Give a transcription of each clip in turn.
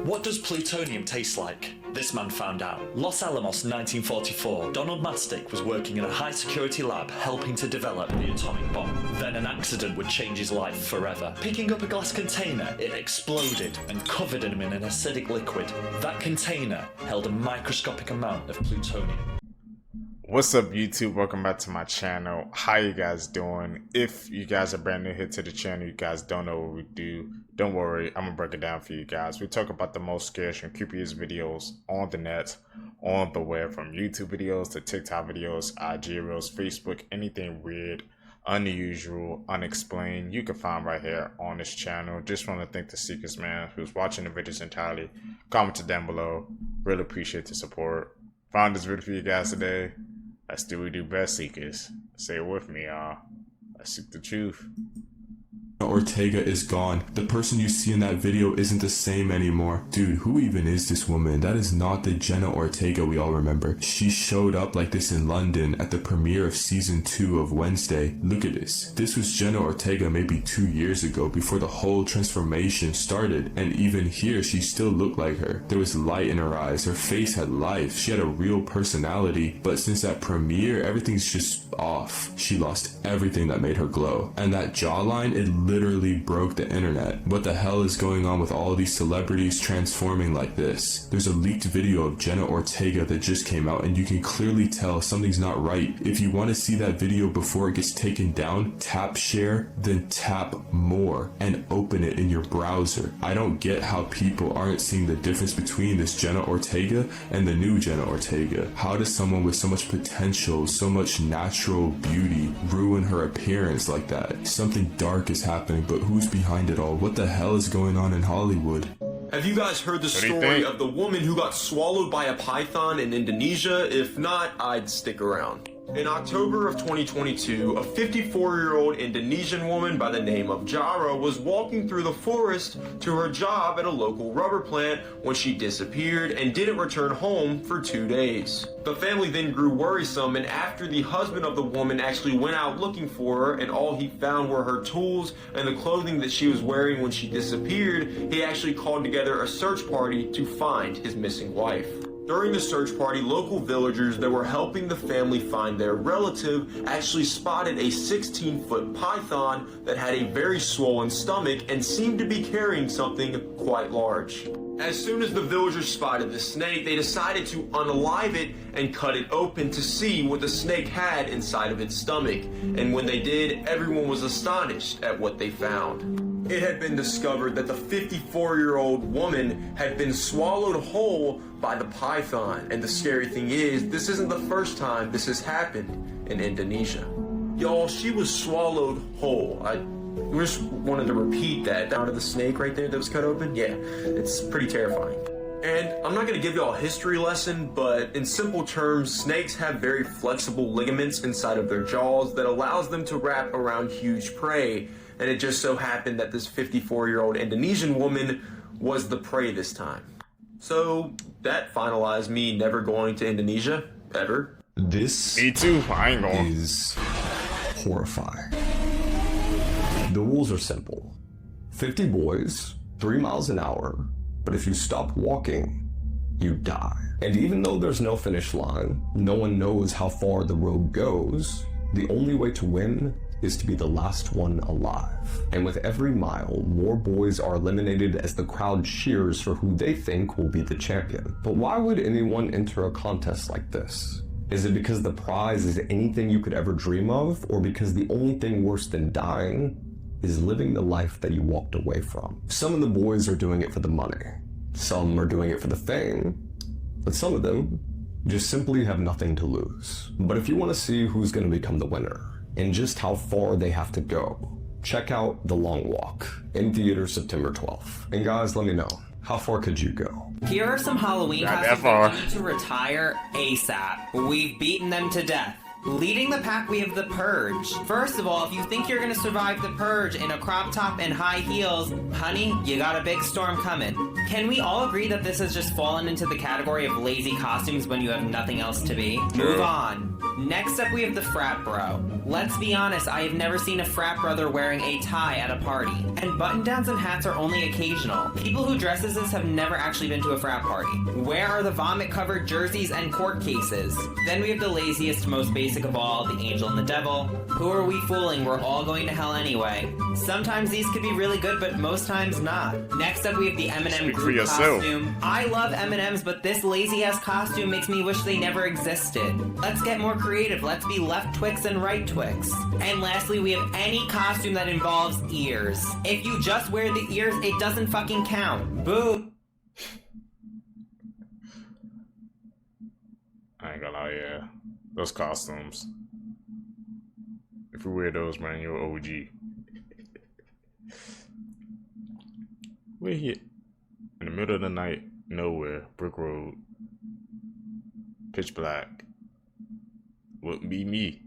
What does plutonium taste like? This man found out. Los Alamos, 1944. Donald Mastic was working in a high-security lab helping to develop the atomic bomb. Then an accident would change his life forever. Picking up a glass container, it exploded and covered him in an acidic liquid. That container held a microscopic amount of plutonium. What's up, YouTube? Welcome back to my channel. How you guys doing? If you guys are brand new here to the channel, you guys don't know what we do, don't worry, I'm gonna break it down for you guys. We talk about the most scariest and creepiest videos on the net, on the web, from YouTube videos to TikTok videos, IG reels, Facebook, anything weird, unusual, unexplained, you can find right here on this channel. Just want to thank the Seekers, man, who's watching the videos entirely. Comment down below. Really appreciate the support. Found this video for you guys today. Let's do what we do best, Seekers. Say it with me, y'all. Let's seek the truth. Ortega is gone. The person you see in that video isn't the same anymore. Dude, who even is this woman? That is not the Jenna Ortega we all remember. She showed up like this in London at the premiere of season 2 of Wednesday. Look at this. This was Jenna Ortega maybe 2 years ago, before the whole transformation started. And even here, she still looked like her. There was light in her eyes. Her face had life. She had a real personality. But since that premiere, everything's just off. She lost everything that made her glow. And that jawline, it literally broke the internet. What the hell is going on with all these celebrities transforming like this? There's a leaked video of Jenna Ortega that just came out, and you can clearly tell something's not right. If you want to see that video before it gets taken down, tap share, then tap more and open it in your browser. I don't get how people aren't seeing the difference between this Jenna Ortega and the new Jenna Ortega. How does someone with so much potential, so much natural beauty, ruin her appearance like that? Something dark is happening, but who's behind it all? What the hell is going on in Hollywood? Have you guys heard the story of the woman who got swallowed by a python in Indonesia? If not, I'd stick around. In October of 2022, a 54-year-old Indonesian woman by the name of Jara was walking through the forest to her job at a local rubber plant when she disappeared and didn't return home for 2 days. The family then grew worrisome, and after the husband of the woman actually went out looking for her and all he found were her tools and the clothing that she was wearing when she disappeared, he actually called together a search party to find his missing wife. During the search party, local villagers that were helping the family find their relative actually spotted a 16-foot python that had a very swollen stomach and seemed to be carrying something quite large. As soon as the villagers spotted the snake, they decided to unalive it and cut it open to see what the snake had inside of its stomach. And when they did, everyone was astonished at what they found. It had been discovered that the 54-year-old woman had been swallowed whole by the python. And the scary thing is, this isn't the first time this has happened in Indonesia. Y'all, she was swallowed whole. I just wanted to repeat that. Down to the snake right there that was cut open. Yeah, it's pretty terrifying. And I'm not going to give y'all a history lesson, but in simple terms, snakes have very flexible ligaments inside of their jaws that allows them to wrap around huge prey. And it just so happened that this 54-year-old Indonesian woman was the prey this time. So that finalized me never going to Indonesia, ever. This Me too, I ain't going. Is horrifying. The rules are simple. 50 boys, 3 miles an hour, but if you stop walking, you die. And even though there's no finish line, no one knows how far the road goes, the only way to win is to be the last one alive. And with every mile, more boys are eliminated as the crowd cheers for who they think will be the champion. But why would anyone enter a contest like this? Is it because the prize is anything you could ever dream of, or because the only thing worse than dying is living the life that you walked away from? Some of the boys are doing it for the money. Some are doing it for the fame. But some of them just simply have nothing to lose. But if you want to see who's going to become the winner, and just how far they have to go, check out The Long Walk, in theaters September 12th. And guys, let me know, how far could you go? Here are some Halloween Not that costumes far. that need to retire ASAP. We've beaten them to death. Leading the pack, we have The Purge. First of all, if you think you're gonna survive The Purge in a crop top and high heels, honey, you got a big storm coming. Can we all agree that this has just fallen into the category of lazy costumes when you have nothing else to be? Move on. Next up, we have the frat bro. Let's be honest, I have never seen a frat brother wearing a tie at a party. And button-downs and hats are only occasional. People who dress as this have never actually been to a frat party. Where are the vomit-covered jerseys and court cases? Then we have the laziest, most basic of all, the angel and the devil. Who are we fooling? We're all going to hell anyway. Sometimes these could be really good, but most times not. Next up, we have the M&M group costume. I love M&Ms, but this lazy-ass costume makes me wish they never existed. Let's get more creative. Let's be left Twix and right Twix. And lastly, we have any costume that involves ears. If you just wear the ears, it doesn't fucking count. Boo! I ain't gonna lie, yeah. Those costumes. If you wear those, man, you're OG. We're here. In the middle of the night, nowhere, brick road. Pitch black. Wouldn't be me.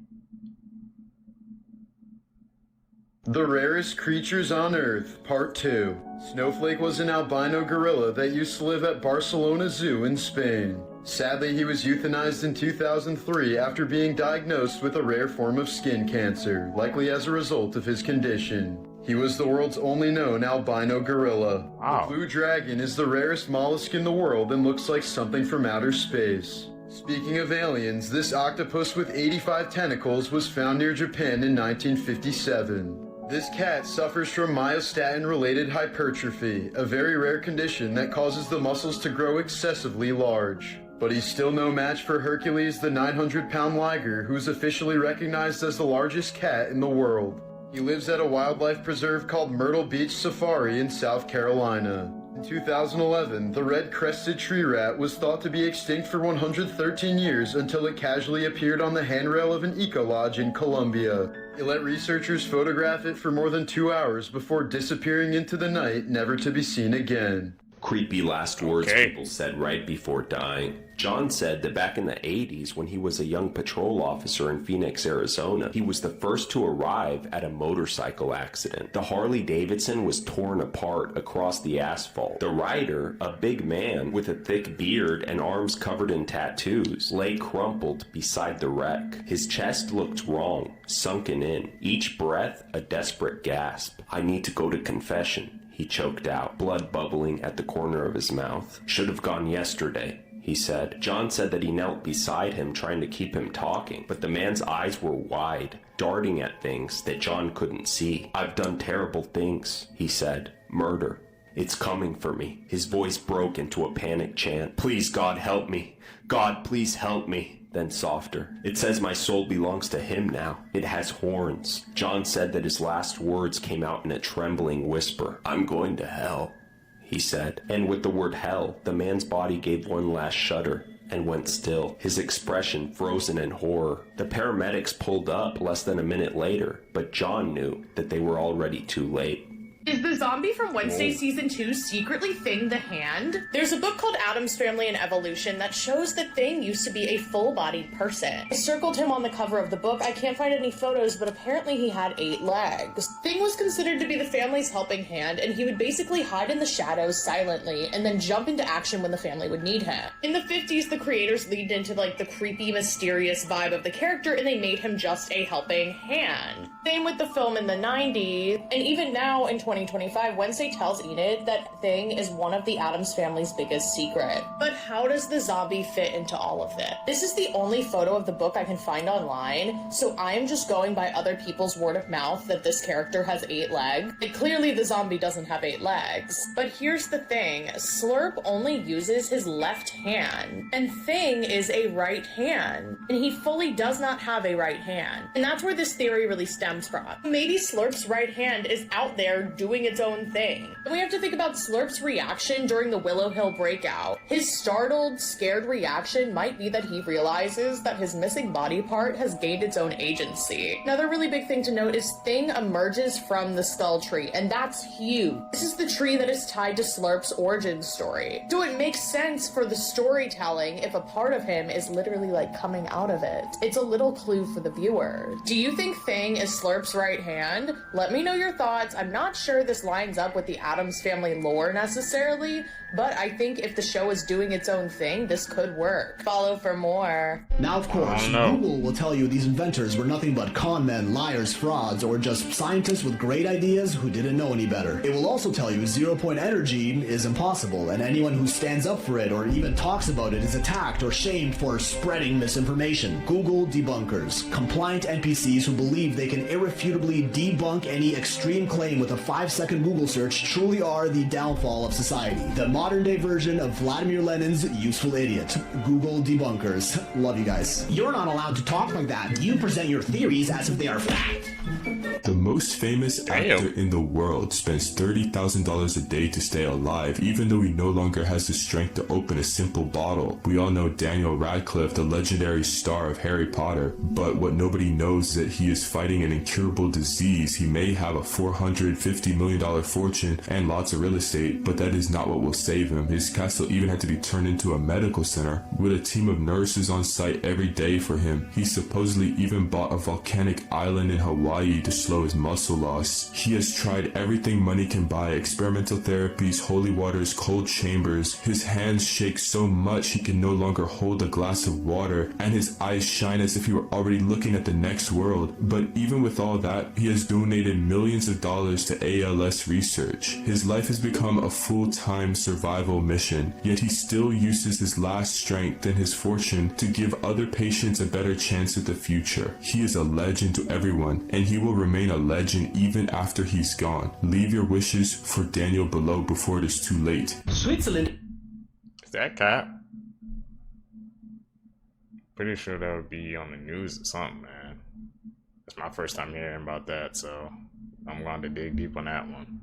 The Rarest Creatures on Earth, Part 2. Snowflake was an albino gorilla that used to live at Barcelona Zoo in Spain. Sadly, he was euthanized in 2003 after being diagnosed with a rare form of skin cancer, likely as a result of his condition. He was the world's only known albino gorilla. Wow. The blue dragon is the rarest mollusk in the world and looks like something from outer space. Speaking of aliens, this octopus with 85 tentacles was found near Japan in 1957. This cat suffers from myostatin-related hypertrophy, a very rare condition that causes the muscles to grow excessively large. But he's still no match for Hercules the 900-pound liger, who's officially recognized as the largest cat in the world. He lives at a wildlife preserve called Myrtle Beach Safari in South Carolina. In 2011, the red-crested tree rat was thought to be extinct for 113 years until it casually appeared on the handrail of an eco-lodge in Colombia. They let researchers photograph it for more than 2 hours before disappearing into the night, never to be seen again. Creepy last words people said right before dying. John said that back in the 80s, when he was a young patrol officer in Phoenix, Arizona, he was the first to arrive at a motorcycle accident. The Harley Davidson was torn apart across the asphalt. The rider, a big man with a thick beard and arms covered in tattoos, lay crumpled beside the wreck. His chest looked wrong, sunken in. Each breath, a desperate gasp. I need to go to confession, he choked out, blood bubbling at the corner of his mouth. Should have gone yesterday, he said. John said that he knelt beside him trying to keep him talking, but the man's eyes were wide, darting at things that John couldn't see. I've done terrible things, he said. Murder. It's coming for me. His voice broke into a panic chant. Please, God, help me. God, please help me. Then softer. It says my soul belongs to him now. It has horns. John said that his last words came out in a trembling whisper. I'm going to hell, he said. And with the word hell, the man's body gave one last shudder and went still, his expression frozen in horror. The paramedics pulled up less than a minute later, but John knew that they were already too late. Is the zombie from Wednesday Season 2 secretly Thing the Hand? There's a book called Addams Family and Evolution that shows that Thing used to be a full-bodied person. I circled him on the cover of the book. I can't find any photos, but apparently he had 8 legs. Thing was considered to be the family's helping hand, and he would basically hide in the shadows silently and then jump into action when the family would need him. In the 50s, the creators leaned into like the creepy, mysterious vibe of the character, and they made him just a helping hand. Same with the film in the 90s, and even now in 2025, Wednesday tells Enid that Thing is one of the Addams family's biggest secret. But how does the zombie fit into all of this? This is the only photo of the book I can find online, so I'm just going by other people's word of mouth that this character has 8 legs. And clearly the zombie doesn't have 8 legs. But here's the thing, Slurp only uses his left hand, and Thing is a right hand, and he fully does not have a right hand. And that's where this theory really stems stems from. Maybe Slurp's right hand is out there doing its own thing. And we have to think about Slurp's reaction during the Willow Hill breakout. His startled, scared reaction might be that he realizes that his missing body part has gained its own agency. Another really big thing to note is Thing emerges from the skull tree, and that's huge. This is the tree that is tied to Slurp's origin story. So it makes sense for the storytelling if a part of him is literally like coming out of it. It's a little clue for the viewer. Do you think Thing is Slurp's right hand? Let me know your thoughts. I'm not sure this lines up with the Addams Family lore necessarily, but I think if the show is doing its own thing, this could work. Follow for more. Now, of course, Google will tell you these inventors were nothing but con men, liars, frauds, or just scientists with great ideas who didn't know any better. It will also tell you 0 point energy is impossible, and anyone who stands up for it or even talks about it is attacked or shamed for spreading misinformation. Google debunkers, compliant NPCs who believe they can irrefutably debunk any extreme claim with a 5-second Google search, truly are the downfall of society. The modern-day version of Vladimir Lenin's useful idiot. Google debunkers. Love you guys. You're not allowed to talk like that. You present your theories as if they are fact. The most famous actor in the world spends $30,000 a day to stay alive, even though he no longer has the strength to open a simple bottle. We all know Daniel Radcliffe, the legendary star of Harry Potter, but what nobody knows is that he is fighting an incurable disease. He may have a $450 million fortune and lots of real estate, but that is not what will save him. His castle even had to be turned into a medical center, with a team of nurses on site every day for him. He supposedly even bought a volcanic island in Hawaii to slow his muscle loss. He has tried everything money can buy: experimental therapies, holy waters, cold chambers. His hands shake so much he can no longer hold a glass of water, and his eyes shine as if he were already looking at the next world. But even with all that, he has donated millions of dollars to ALS research. His life has become a full-time survival mission, yet he still uses his last strength and his fortune to give other patients a better chance at the future. He is a legend to everyone, and he will remain a legend even after he's gone. Leave your wishes for Daniel below before it is too late. Switzerland. Is that cap? Pretty sure that would be on the news or something, man. It's my first time hearing about that, so I'm going to dig deep on that one.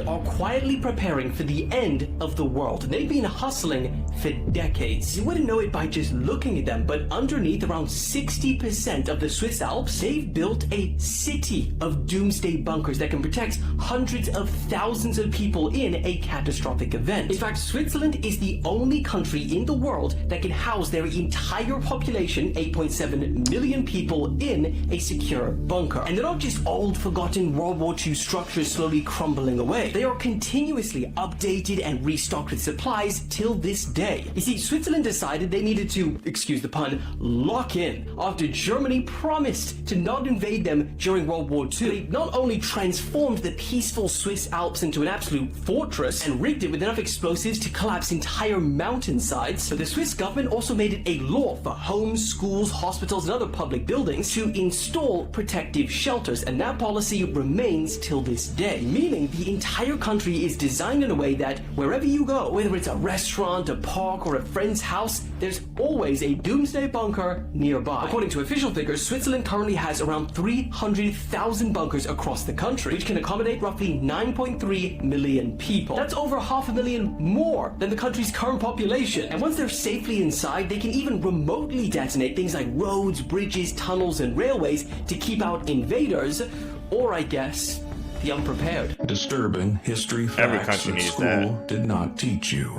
Are quietly preparing for the end of the world. They've been hustling for decades. You wouldn't know it by just looking at them, but underneath around 60% of the Swiss Alps, they've built a city of doomsday bunkers that can protect hundreds of thousands of people in a catastrophic event. In fact, Switzerland is the only country in the world that can house their entire population, 8.7 million people, in a secure bunker. And they're not just old, forgotten World War II structures slowly crumbling away. They are continuously updated and restocked with supplies till this day. You see, Switzerland decided they needed to, excuse the pun, lock in after Germany promised to not invade them during World War II. They not only transformed the peaceful Swiss Alps into an absolute fortress and rigged it with enough explosives to collapse entire mountainsides, but the Swiss government also made it a law for homes, schools, hospitals, and other public buildings to install protective shelters, and that policy remains till this day, meaning the entire country is designed in a way that wherever you go, whether it's a restaurant, a park, or a friend's house, there's always a doomsday bunker nearby. According to official figures, Switzerland currently has around 300,000 bunkers across the country, which can accommodate roughly 9.3 million people. That's over 500,000 more than the country's current population. And once they're safely inside, they can even remotely detonate things like roads, bridges, tunnels, and railways to keep out invaders, or I guess, the unprepared. Disturbing history facts that school did not teach you.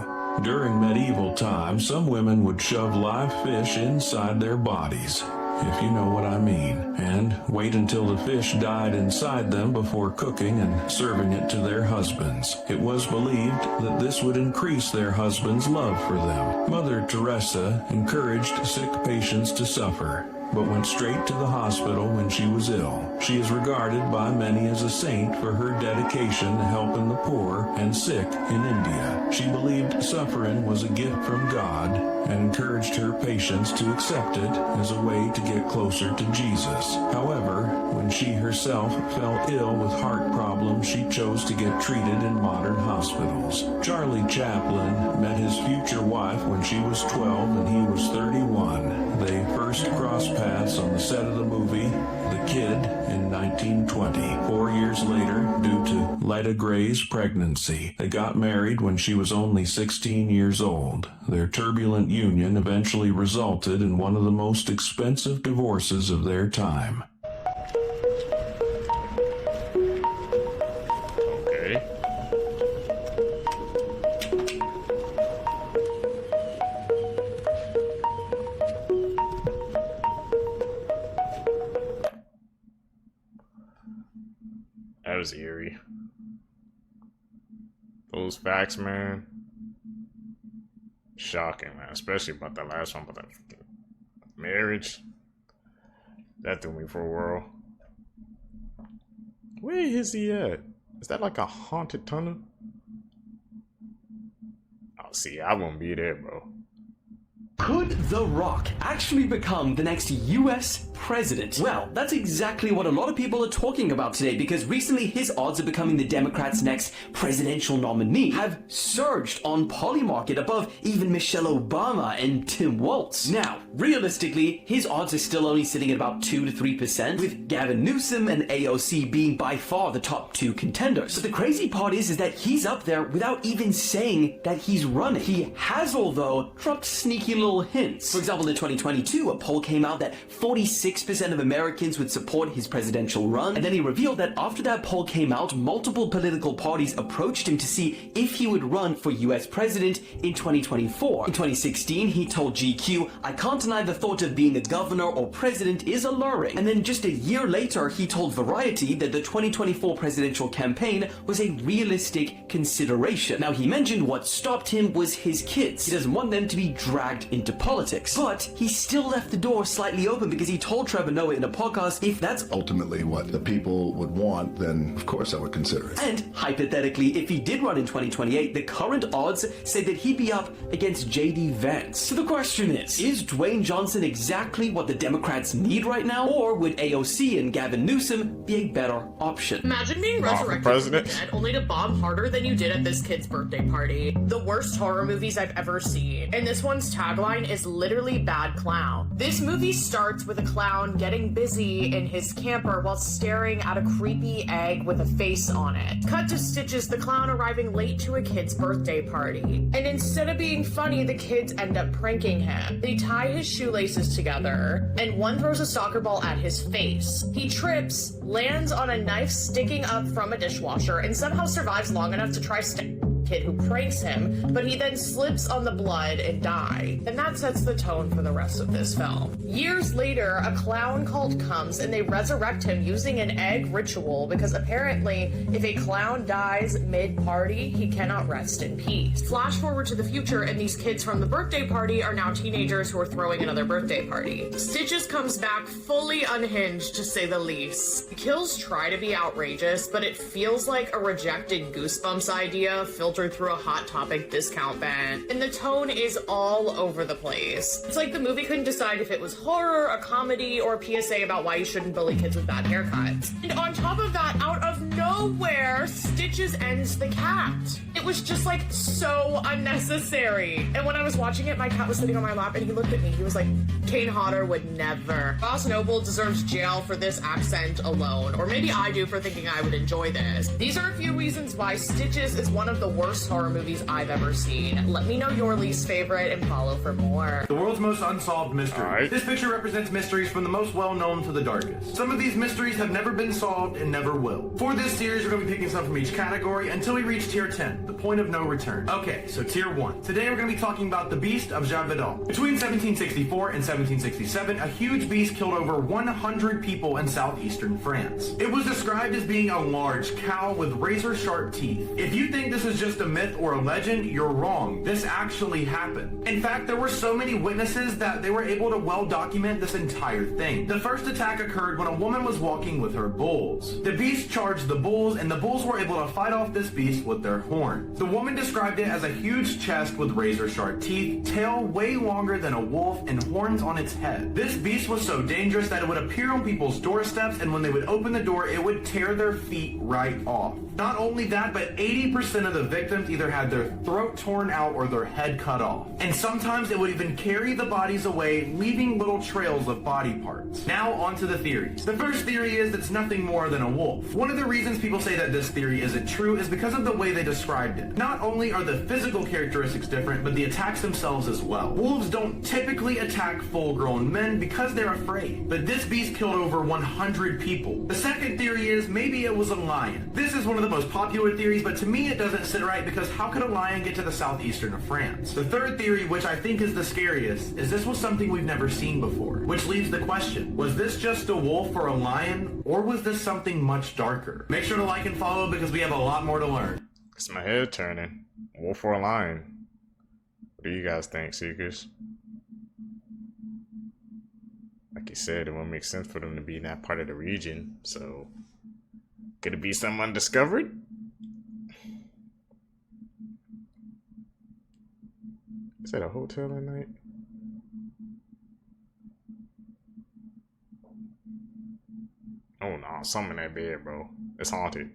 During medieval times, some women would shove live fish inside their bodies, if you know what I mean, and wait until the fish died inside them before cooking and serving it to their husbands. It was believed that this would increase their husband's love for them. Mother Teresa encouraged sick patients to suffer, but went straight to the hospital when she was ill. She is regarded by many as a saint for her dedication to helping the poor and sick in India. She believed suffering was a gift from God and encouraged her patients to accept it as a way to get closer to Jesus. However, when she herself fell ill with heart problems, she chose to get treated in modern hospitals. Charlie Chaplin met his future future wife when she was 12 and he was 31. They first crossed paths on the set of the movie The Kid in 1920. 4 years later, due to Letta Gray's pregnancy, they got married when she was only 16 years old. Their turbulent union eventually resulted in one of the most expensive divorces of their time. Okay. That was eerie. Those facts, man. Shocking, man. Especially about that last one, about that marriage. That threw me for a whirl. Where is he at? Is that like a haunted tunnel? Oh, see, I won't be there, bro. Could The Rock actually become the next US president? Well, that's exactly what a lot of people are talking about today, because recently his odds of becoming the Democrats' next presidential nominee have surged on Polymarket above even Michelle Obama and Tim Walz. Now, realistically, his odds are still only sitting at about 2 to 3%, with Gavin Newsom and AOC being by far the top two contenders. But the crazy part is that he's up there without even saying that he's running. He has, although, dropped sneaky little hints. For example, in 2022, a poll came out that 46% of Americans would support his presidential run, and then he revealed that after that poll came out, multiple political parties approached him to see if he would run for US president in 2024. In 2016, he told GQ, "I can't deny the thought of being a governor or president is alluring." And then just a year later, he told Variety that the 2024 presidential campaign was a realistic consideration. Now, he mentioned what stopped him was his kids. He doesn't want them to be dragged into politics. But he still left the door slightly open because he told Trevor Noah in a podcast, if that's ultimately what the people would want, then of course I would consider it. And hypothetically, if he did run in 2028, the current odds say that he'd be up against JD Vance. So the question is Dwayne Johnson exactly what the Democrats need right now? Or would AOC and Gavin Newsom be a better option? Imagine being resurrected from the dead only to bomb harder than you did at this kid's birthday party. The worst horror movies I've ever seen. And this one's tagline is literally Bad Clown. This movie starts with a clown getting busy in his camper while staring at a creepy egg with a face on it. Cut to Stitches, the clown arriving late to a kid's birthday party. And instead of being funny, the kids end up pranking him. They tie his shoelaces together, and one throws a soccer ball at his face. He trips, lands on a knife sticking up from a dishwasher, and somehow survives long enough to try kid who pranks him, but he then slips on the blood and dies. And that sets the tone for the rest of this film. Years later, a clown cult comes and they resurrect him using an egg ritual, because apparently if a clown dies mid-party, he cannot rest in peace. Flash forward to the future, and these kids from the birthday party are now teenagers who are throwing another birthday party. Stitches comes back fully unhinged, to say the least. The kills try to be outrageous, but it feels like a rejected Goosebumps idea filtered through a Hot Topic discount bin. And the tone is all over the place. It's like the movie couldn't decide if it was horror, a comedy, or a PSA about why you shouldn't bully kids with bad haircuts. And on top of that, out of nowhere, Stitches ends the cat. It was just like so unnecessary. And when I was watching it, my cat was sitting on my lap and he looked at me. He was like, Kane Hodder would never. Ross Noble deserves jail for this accent alone. Or maybe I do for thinking I would enjoy this. These are a few reasons why Stitches is one of the worst horror movies I've ever seen. Let me know your least favorite and follow for more. The world's most unsolved mystery. Right. This picture represents mysteries from the most well-known to the darkest. Some of these mysteries have never been solved and never will. For this series, we're going to be picking some from each category until we reach tier 10, the point of no return. Okay, so tier 1. Today we're going to be talking about the Beast of Jean Vidal. Between 1764 and 1767, a huge beast killed over 100 people in southeastern France. It was described as being a large cow with razor-sharp teeth. If you think this is just a myth or a legend, you're wrong. This actually happened. In fact, there were so many witnesses that they were able to well document this entire thing. The first attack occurred when a woman was walking with her bulls. The beast charged the bulls bulls, and the bulls were able to fight off this beast with their horns. The woman described it as a huge chest with razor-sharp teeth, tail way longer than a wolf, and horns on its head. This beast was so dangerous that it would appear on people's doorsteps, and when they would open the door, it would tear their feet right off. Not only that, but 80% of the victims either had their throat torn out or their head cut off. And sometimes it would even carry the bodies away, leaving little trails of body parts. Now onto the theories. The first theory is that it's nothing more than a wolf. One of the reasons people say that this theory isn't true is because of the way they described it. Not only are the physical characteristics different, but the attacks themselves as well. Wolves don't typically attack full-grown men because they're afraid, but this beast killed over 100 people. The second theory is maybe it was a lion. This is one of the most popular theories, but to me it doesn't sit right because how could a lion get to the southeastern of France? The third theory, which I think is the scariest, is this was something we've never seen before, which leaves the question, was this just a wolf or a lion, or was this something much darker? Make sure to like and follow because we have a lot more to learn. It's my head turning. Wolf or a lion? What do you guys think, Seekers? Like you said, it won't make sense for them to be in that part of the region, so could it be something undiscovered? Is that a hotel at night? Oh no, something in that bed, bro. It's haunted.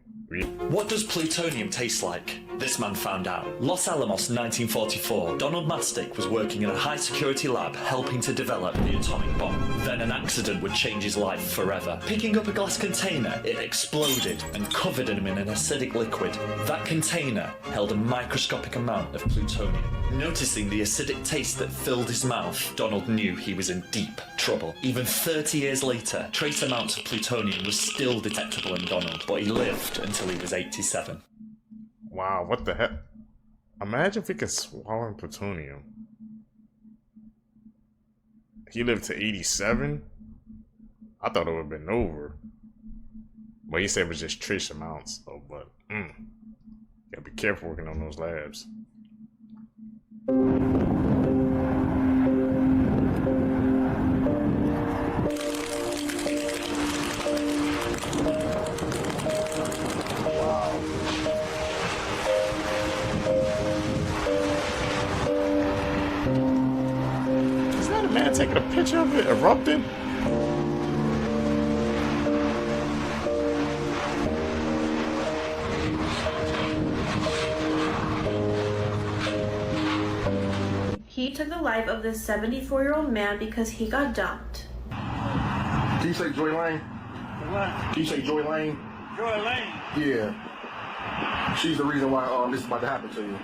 What does plutonium taste like? This man found out. Los Alamos, 1944. Donald Mastic was working in a high-security lab helping to develop the atomic bomb. Then an accident would change his life forever. Picking up a glass container, it exploded and covered him in an acidic liquid. That container held a microscopic amount of plutonium. Noticing the acidic taste that filled his mouth, Donald knew he was in deep trouble. Even 30 years later, trace amounts of plutonium was still detectable in Donald, but he lived until he was 87. Wow, what the heck? Imagine if he could swallow plutonium. He lived to 87? I thought it would have been over. But he said it was just trace amounts. Oh, but, gotta be careful working on those labs. Is that a man taking a picture of it erupting? He took the life of this 74-year-old man because he got dumped. Can you say Joy Lane? What? Can you say Joy Lane? Joy Lane? Yeah. She's the reason why this is about to happen to you.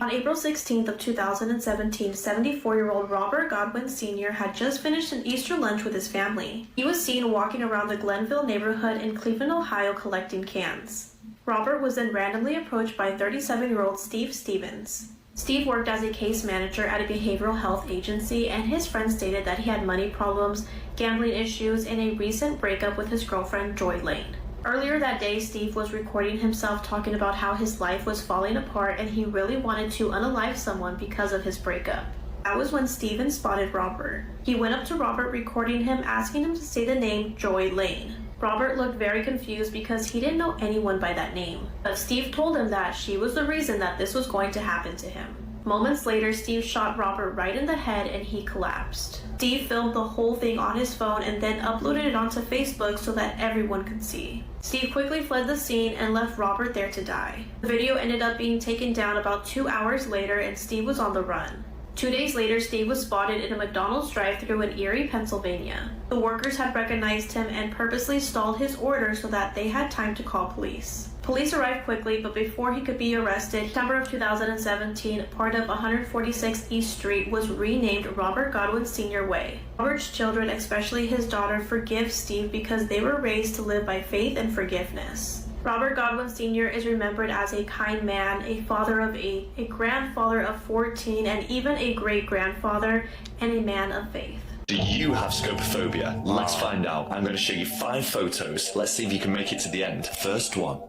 On April 16th of 2017, 74-year-old Robert Godwin Sr. had just finished an Easter lunch with his family. He was seen walking around the Glenville neighborhood in Cleveland, Ohio, collecting cans. Robert was then randomly approached by 37-year-old Steve Stevens. Steve worked as a case manager at a behavioral health agency, and his friend stated that he had money problems, gambling issues, and a recent breakup with his girlfriend, Joy Lane. Earlier that day, Steve was recording himself talking about how his life was falling apart and he really wanted to unalive someone because of his breakup. That was when Steven spotted Robert. He went up to Robert, recording him, asking him to say the name Joy Lane. Robert looked very confused because he didn't know anyone by that name, but Steve told him that she was the reason that this was going to happen to him. Moments later, Steve shot Robert right in the head and he collapsed. Steve filmed the whole thing on his phone and then uploaded it onto Facebook so that everyone could see. Steve quickly fled the scene and left Robert there to die. The video ended up being taken down about 2 hours later and Steve was on the run. 2 days later, Steve was spotted in a McDonald's drive-thru in Eerie, Pennsylvania. The workers had recognized him and purposely stalled his order so that they had time to call police. Police arrived quickly, but before he could be arrested, September of 2017, part of 146 East Street was renamed Robert Godwin Sr. Way. Robert's children, especially his daughter, forgive Steve because they were raised to live by faith and forgiveness. Robert Godwin Sr. is remembered as a kind man, a father of 8, a grandfather of 14, and even a great-grandfather, and a man of faith. Do you have scophobia? Let's find out. I'm going to show you 5 photos. Let's see if you can make it to the end. First one.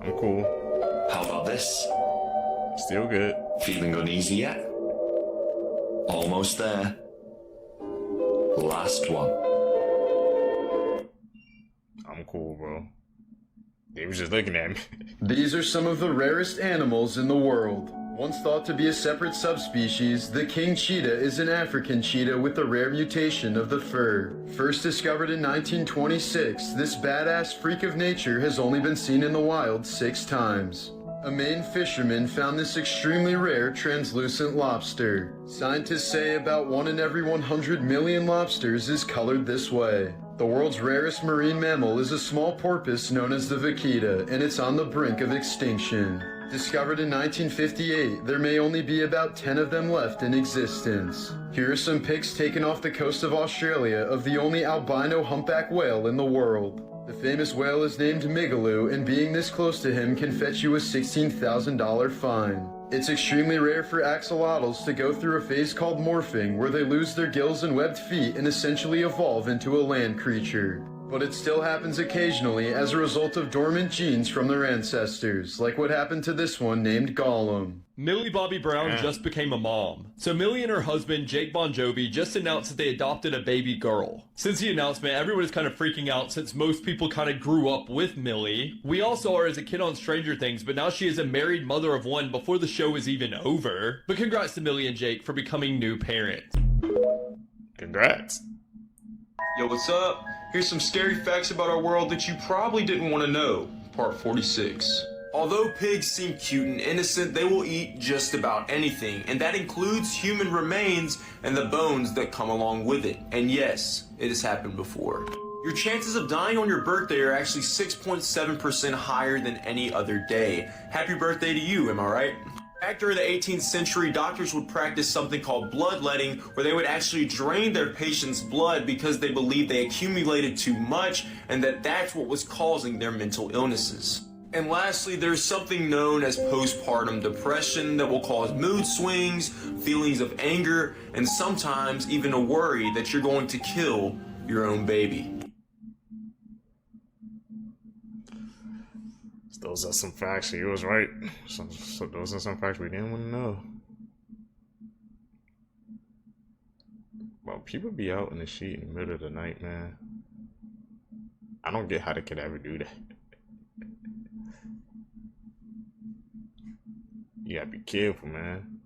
I'm cool. How about this? Still good. Feeling uneasy yet? Almost there. Last one. I'm cool, bro. They was just looking at me. These are some of the rarest animals in the world. Once thought to be a separate subspecies, the king cheetah is an African cheetah with a rare mutation of the fur. First discovered in 1926, this badass freak of nature has only been seen in the wild 6 times. A Maine fisherman found this extremely rare translucent lobster. Scientists say about 1 in every 100 million lobsters is colored this way. The world's rarest marine mammal is a small porpoise known as the vaquita, and it's on the brink of extinction. Discovered in 1958, there may only be about 10 of them left in existence. Here are some pics taken off the coast of Australia of the only albino humpback whale in the world. The famous whale is named Migaloo, and being this close to him can fetch you a $16,000 fine. It's extremely rare for axolotls to go through a phase called morphing, where they lose their gills and webbed feet and essentially evolve into a land creature. But it still happens occasionally as a result of dormant genes from their ancestors, like what happened to this one named Gollum. Millie Bobby Brown just became a mom. So Millie and her husband, Jake Bon Jovi, just announced that they adopted a baby girl. Since the announcement, everyone is kind of freaking out since most people kind of grew up with Millie. We all saw her as a kid on Stranger Things, but now she is a married mother of 1 before the show is even over. But congrats to Millie and Jake for becoming new parents. Congrats. Yo, what's up? Here's some scary facts about our world that you probably didn't want to know. Part 46. Although pigs seem cute and innocent, they will eat just about anything, and that includes human remains and the bones that come along with it. And yes, it has happened before. Your chances of dying on your birthday are actually 6.7% higher than any other day. Happy birthday to you, am I right? Back during the 18th century, doctors would practice something called bloodletting, where they would actually drain their patient's blood because they believed they accumulated too much and that's what was causing their mental illnesses. And lastly, there's something known as postpartum depression that will cause mood swings, feelings of anger, and sometimes even a worry that you're going to kill your own baby. Those are some facts. He was right. So those are some facts we didn't want to know. Well, people be out in the sheet in the middle of the night, man. I don't get how they could ever do that. You gotta be careful, man.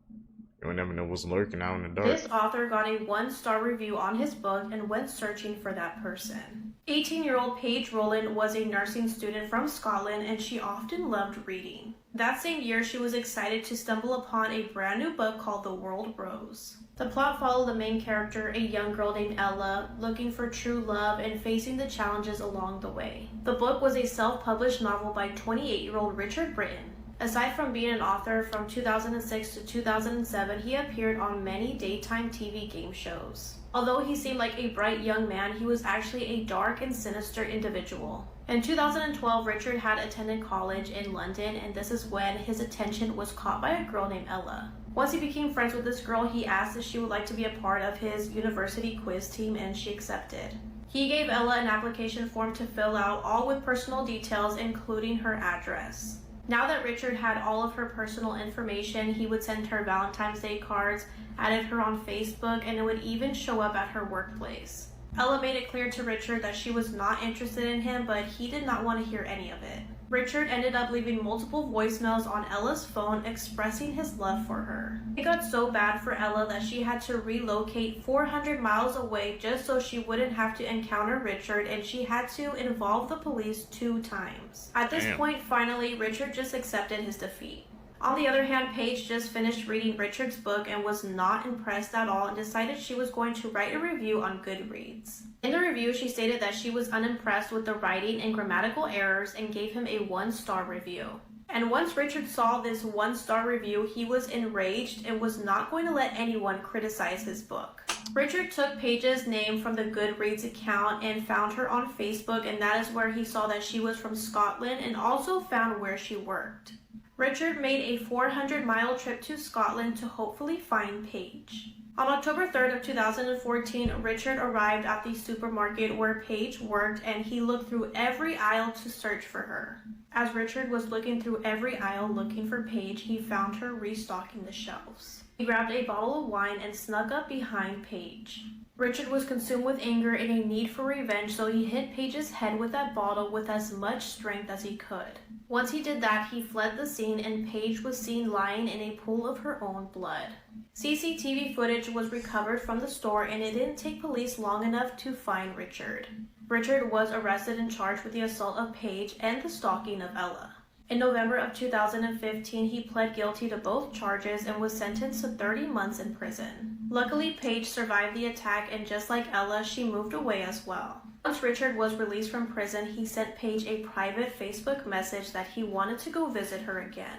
You never know what's lurking out in the dark. This author got a 1-star review on his book and went searching for that person. 18-year-old Paige Rowland was a nursing student from Scotland, and she often loved reading. That same year, she was excited to stumble upon a brand new book called The World Rose. The plot followed the main character, a young girl named Ella, looking for true love and facing the challenges along the way. The book was a self-published novel by 28-year-old Richard Britton. Aside from being an author, from 2006 to 2007, he appeared on many daytime TV game shows. Although he seemed like a bright young man, he was actually a dark and sinister individual. In 2012, Richard had attended college in London, and this is when his attention was caught by a girl named Ella. Once he became friends with this girl, he asked if she would like to be a part of his university quiz team, and she accepted. He gave Ella an application form to fill out, all with personal details, including her address. Now that Richard had all of her personal information, he would send her Valentine's Day cards, added her on Facebook, and it would even show up at her workplace. Ella made it clear to Richard that she was not interested in him, but he did not want to hear any of it. Richard ended up leaving multiple voicemails on Ella's phone expressing his love for her. It got so bad for Ella that she had to relocate 400 miles away just so she wouldn't have to encounter Richard, and she had to involve the police 2 times. At this point, finally, Richard just accepted his defeat. On the other hand, Paige just finished reading Richard's book and was not impressed at all and decided she was going to write a review on Goodreads. In the review, she stated that she was unimpressed with the writing and grammatical errors and gave him a 1-star review. And once Richard saw this 1-star review, he was enraged and was not going to let anyone criticize his book. Richard took Paige's name from the Goodreads account and found her on Facebook, and that is where he saw that she was from Scotland and also found where she worked. Richard made a 400-mile trip to Scotland to hopefully find Paige. On October 3rd of 2014, Richard arrived at the supermarket where Paige worked, and he looked through every aisle to search for her. As Richard was looking through every aisle looking for Paige, he found her restocking the shelves. He grabbed a bottle of wine and snuck up behind Paige. Richard was consumed with anger and a need for revenge, so he hit Paige's head with that bottle with as much strength as he could. Once he did that, he fled the scene and Paige was seen lying in a pool of her own blood. CCTV footage was recovered from the store and it didn't take police long enough to find Richard. Richard was arrested and charged with the assault of Paige and the stalking of Ella. In November of 2015, he pled guilty to both charges and was sentenced to 30 months in prison. Luckily, Paige survived the attack, and just like Ella, she moved away as well. Once Richard was released from prison, he sent Paige a private Facebook message that he wanted to go visit her again.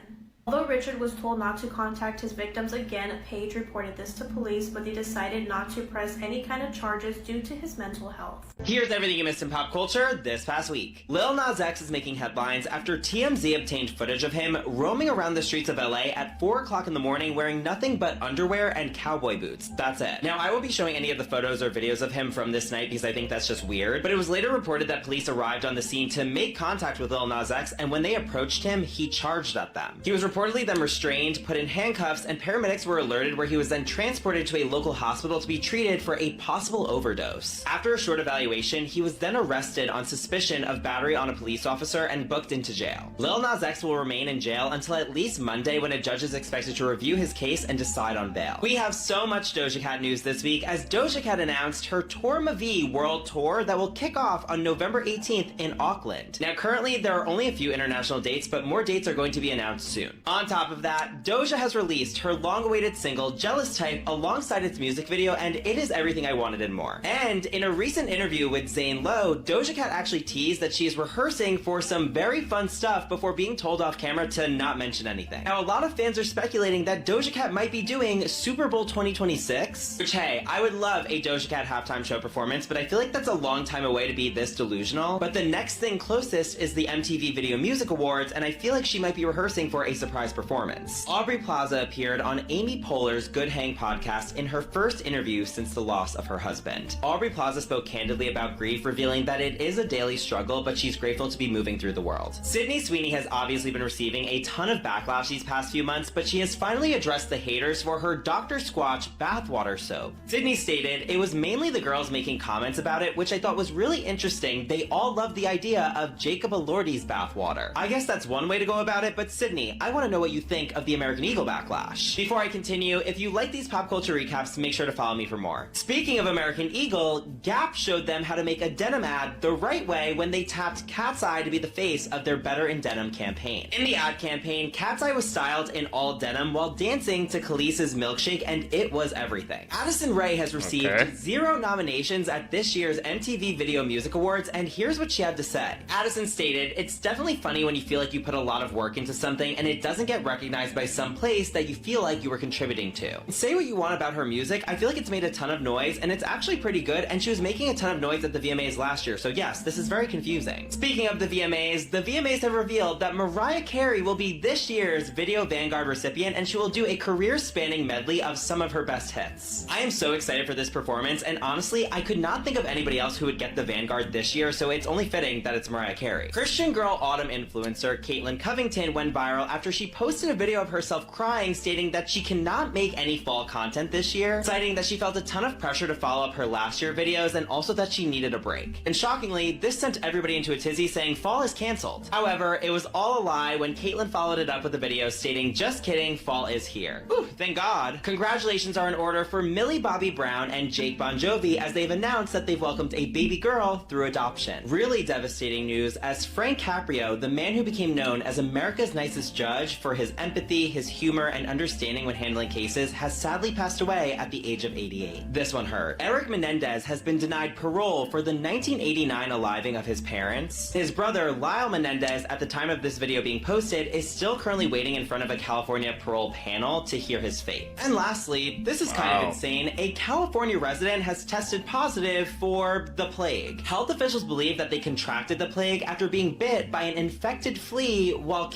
Although Richard was told not to contact his victims again, Paige reported this to police, but they decided not to press any kind of charges due to his mental health. Here's everything you missed in pop culture this past week. Lil Nas X is making headlines after TMZ obtained footage of him roaming around the streets of LA at 4 o'clock in the morning wearing nothing but underwear and cowboy boots. That's it. Now, I won't be showing any of the photos or videos of him from this night because I think that's just weird, but it was later reported that police arrived on the scene to make contact with Lil Nas X, and when they approached him, he charged at them. He was reportedly then restrained, put in handcuffs, and paramedics were alerted, where he was then transported to a local hospital to be treated for a possible overdose. After a short evaluation, he was then arrested on suspicion of battery on a police officer and booked into jail. Lil Nas X will remain in jail until at least Monday, when a judge is expected to review his case and decide on bail. We have so much Doja Cat news this week, as Doja Cat announced her Tour Ma Vie World Tour that will kick off on November 18th in Auckland. Now, currently there are only a few international dates, but more dates are going to be announced soon. On top of that, Doja has released her long-awaited single Jealous Type alongside its music video, and it is everything I wanted and more. And in a recent interview with Zane Lowe, Doja Cat actually teased that she is rehearsing for some very fun stuff before being told off camera to not mention anything. Now, a lot of fans are speculating that Doja Cat might be doing Super Bowl 2026, which, hey, I would love a Doja Cat halftime show performance, but I feel like that's a long time away to be this delusional. But the next thing closest is the MTV Video Music Awards, and I feel like she might be rehearsing for a surprise performance. Aubrey Plaza appeared on Amy Poehler's Good Hang podcast in her first interview since the loss of her husband. Aubrey Plaza spoke candidly about grief, revealing that it is a daily struggle, but she's grateful to be moving through the world. Sydney Sweeney has obviously been receiving a ton of backlash these past few months, but she has finally addressed the haters for her Dr. Squatch bathwater soap. Sydney stated, "It was mainly the girls making comments about it, which I thought was really interesting. They all loved the idea of Jacob Elordi's bathwater." I guess that's one way to go about it, but Sydney, I want to know what you think of the American Eagle backlash. Before I continue, if you like these pop culture recaps, make sure to follow me for more. Speaking of American Eagle, Gap showed them how to make a denim ad the right way when they tapped Cat's Eye to be the face of their Better in Denim campaign. In the ad campaign, Cat's Eye was styled in all denim while dancing to Khalees's Milkshake, and it was everything. Addison Rae has received 0 nominations at this year's MTV Video Music Awards, and here's what she had to say. Addison stated, "It's definitely funny when you feel like you put a lot of work into something and it doesn't get recognized by some place that you feel like you were contributing to. Say what you want about her music, I feel like it's made a ton of noise, and it's actually pretty good, and she was making a ton of noise at the VMAs last year, so yes, this is very confusing." Speaking of the VMAs have revealed that Mariah Carey will be this year's Video Vanguard recipient, and she will do a career-spanning medley of some of her best hits. I am so excited for this performance, and honestly, I could not think of anybody else who would get the Vanguard this year, so it's only fitting that it's Mariah Carey. Christian Girl Autumn influencer Caitlin Covington went viral after she posted a video of herself crying, stating that she cannot make any fall content this year, citing that she felt a ton of pressure to follow up her last year videos and also that she needed a break. And shockingly, this sent everybody into a tizzy, saying fall is cancelled. However, it was all a lie when Caitlin followed it up with a video stating, "Just kidding, fall is here." Whew, thank God. Congratulations are in order for Millie Bobby Brown and Jake Bon Jovi, as they've announced that they've welcomed a baby girl through adoption. Really devastating news, as Frank Caprio, the man who became known as America's nicest judge for his empathy, his humor, and understanding when handling cases, has sadly passed away at the age of 88. This one hurt. Eric Menendez has been denied parole for the 1989 aliving of his parents. His brother, Lyle Menendez, at the time of this video being posted, is still currently waiting in front of a California parole panel to hear his fate. And lastly, this is kind of insane, a California resident has tested positive for the plague. Health officials believe that they contracted the plague after being bit by an infected flea while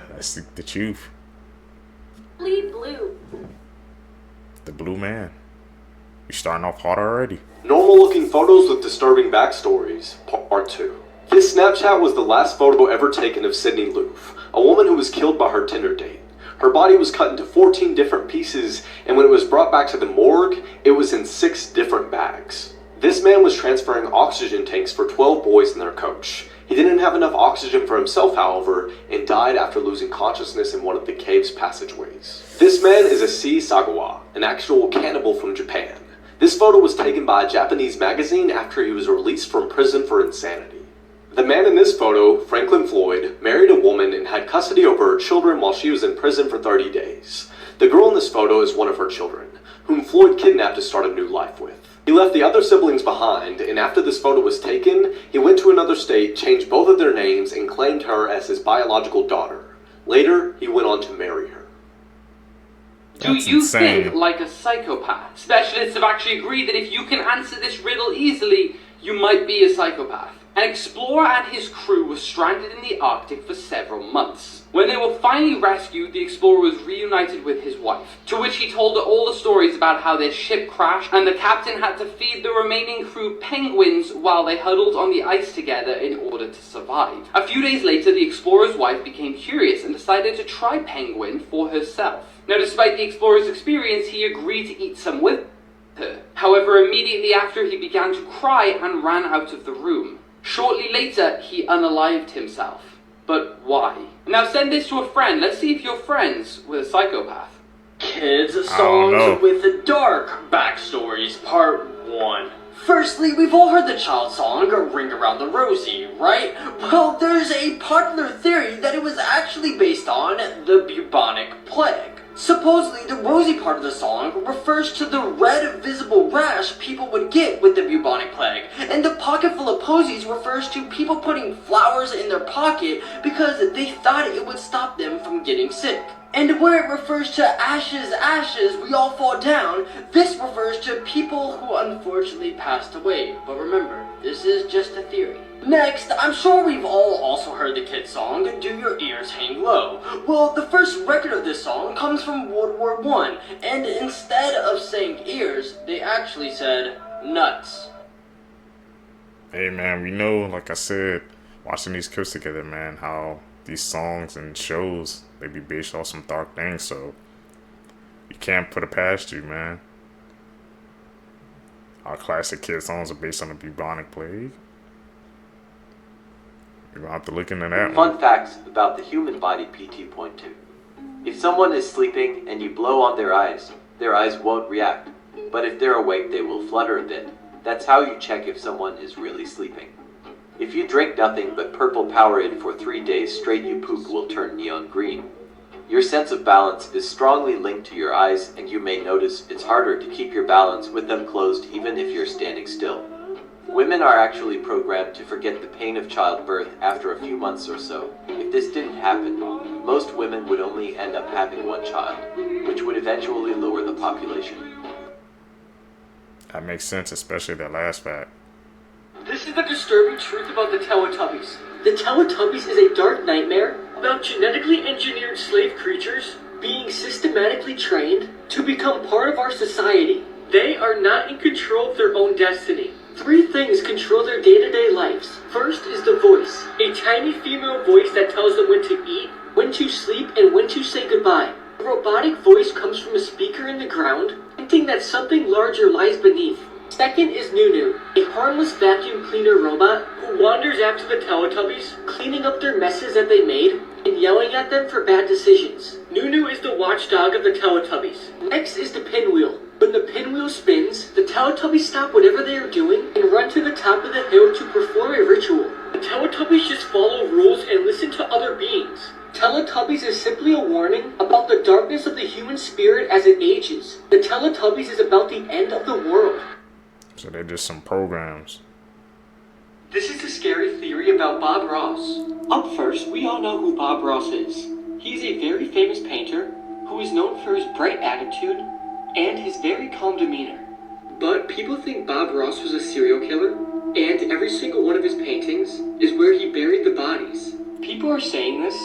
That's the truth. Blue. The blue man. You're starting off hard already. Normal looking photos with disturbing backstories, part 2. This Snapchat was the last photo ever taken of Sydney Loof, a woman who was killed by her Tinder date. Her body was cut into 14 different pieces, and when it was brought back to the morgue, it was in 6 different bags. This man was transferring oxygen tanks for 12 boys and their coach. He didn't have enough oxygen for himself, however, and died after losing consciousness in one of the cave's passageways. This man is Issei Sagawa, an actual cannibal from Japan. This photo was taken by a Japanese magazine after he was released from prison for insanity. The man in this photo, Franklin Floyd, married a woman and had custody over her children while she was in prison for 30 days. The girl in this photo is one of her children, whom Floyd kidnapped to start a new life with. He left the other siblings behind, and after this photo was taken, he went to another state, changed both of their names, and claimed her as his biological daughter. Later, he went on to marry her. Do you think like a psychopath? Specialists have actually agreed that if you can answer this riddle easily, you might be a psychopath. An explorer and his crew were stranded in the Arctic for several months. When they were finally rescued, the explorer was reunited with his wife, to which he told her all the stories about how their ship crashed and the captain had to feed the remaining crew penguins while they huddled on the ice together in order to survive. A few days later, the explorer's wife became curious and decided to try penguin for herself. Now, despite the explorer's experience, he agreed to eat some with her. However, immediately after, he began to cry and ran out of the room. Shortly later, he unalived himself. But why? Now send this to a friend. Let's see if you're friends with a psychopath. Kids, songs with the dark backstories, part 1. Firstly, we've all heard the child song, Ring Around the Rosie, right? Well, there's a popular theory that it was actually based on the bubonic plague. Supposedly, the rosy part of the song refers to the red visible rash people would get with the bubonic plague, and the pocket full of posies refers to people putting flowers in their pocket because they thought it would stop them from getting sick. And where it refers to ashes, ashes, we all fall down, this refers to people who unfortunately passed away. But remember, this is just a theory. Next, I'm sure we've all also heard the kid song, Do Your Ears Hang Low? Well, the first record of this song comes from World War I, and instead of saying ears, they actually said nuts. Hey man, we know, like I said, watching these clips together, man, how these songs and shows, they be based off some dark things, so you can't put it past you, man. Our classic kid songs are based on the bubonic plague. You're gonna have to look into that one. Fun facts about the human body PT.2. If someone is sleeping and you blow on their eyes won't react. But if they're awake, they will flutter a bit. That's how you check if someone is really sleeping. If you drink nothing but purple Powerade for 3 days straight, your poop will turn neon green. Your sense of balance is strongly linked to your eyes, and you may notice it's harder to keep your balance with them closed even if you're standing still. Women are actually programmed to forget the pain of childbirth after a few months or so. If this didn't happen, most women would only end up having one child, which would eventually lower the population. That makes sense, especially that last fact. This is the disturbing truth about the Teletubbies. The Teletubbies is a dark nightmare about genetically engineered slave creatures being systematically trained to become part of our society. They are not in control of their own destiny. 3 things control their day-to-day lives. First is the voice, a tiny female voice that tells them when to eat, when to sleep, and when to say goodbye. The robotic voice comes from a speaker in the ground, hinting that something larger lies beneath. Second is Nunu, a harmless vacuum cleaner robot who wanders after the Teletubbies, cleaning up their messes that they made, and yelling at them for bad decisions. Nunu is the watchdog of the Teletubbies. Next is the pinwheel. When the pinwheel spins, the Teletubbies stop whatever they are doing and run to the top of the hill to perform a ritual. The Teletubbies just follow rules and listen to other beings. Teletubbies is simply a warning about the darkness of the human spirit as it ages. The Teletubbies is about the end of the world. So they're just some programs. This is the scary theory about Bob Ross. Up first, we all know who Bob Ross is. He's a very famous painter who is known for his bright attitude and his very calm demeanor. But people think Bob Ross was a serial killer, and every single one of his paintings is where he buried the bodies. People are saying this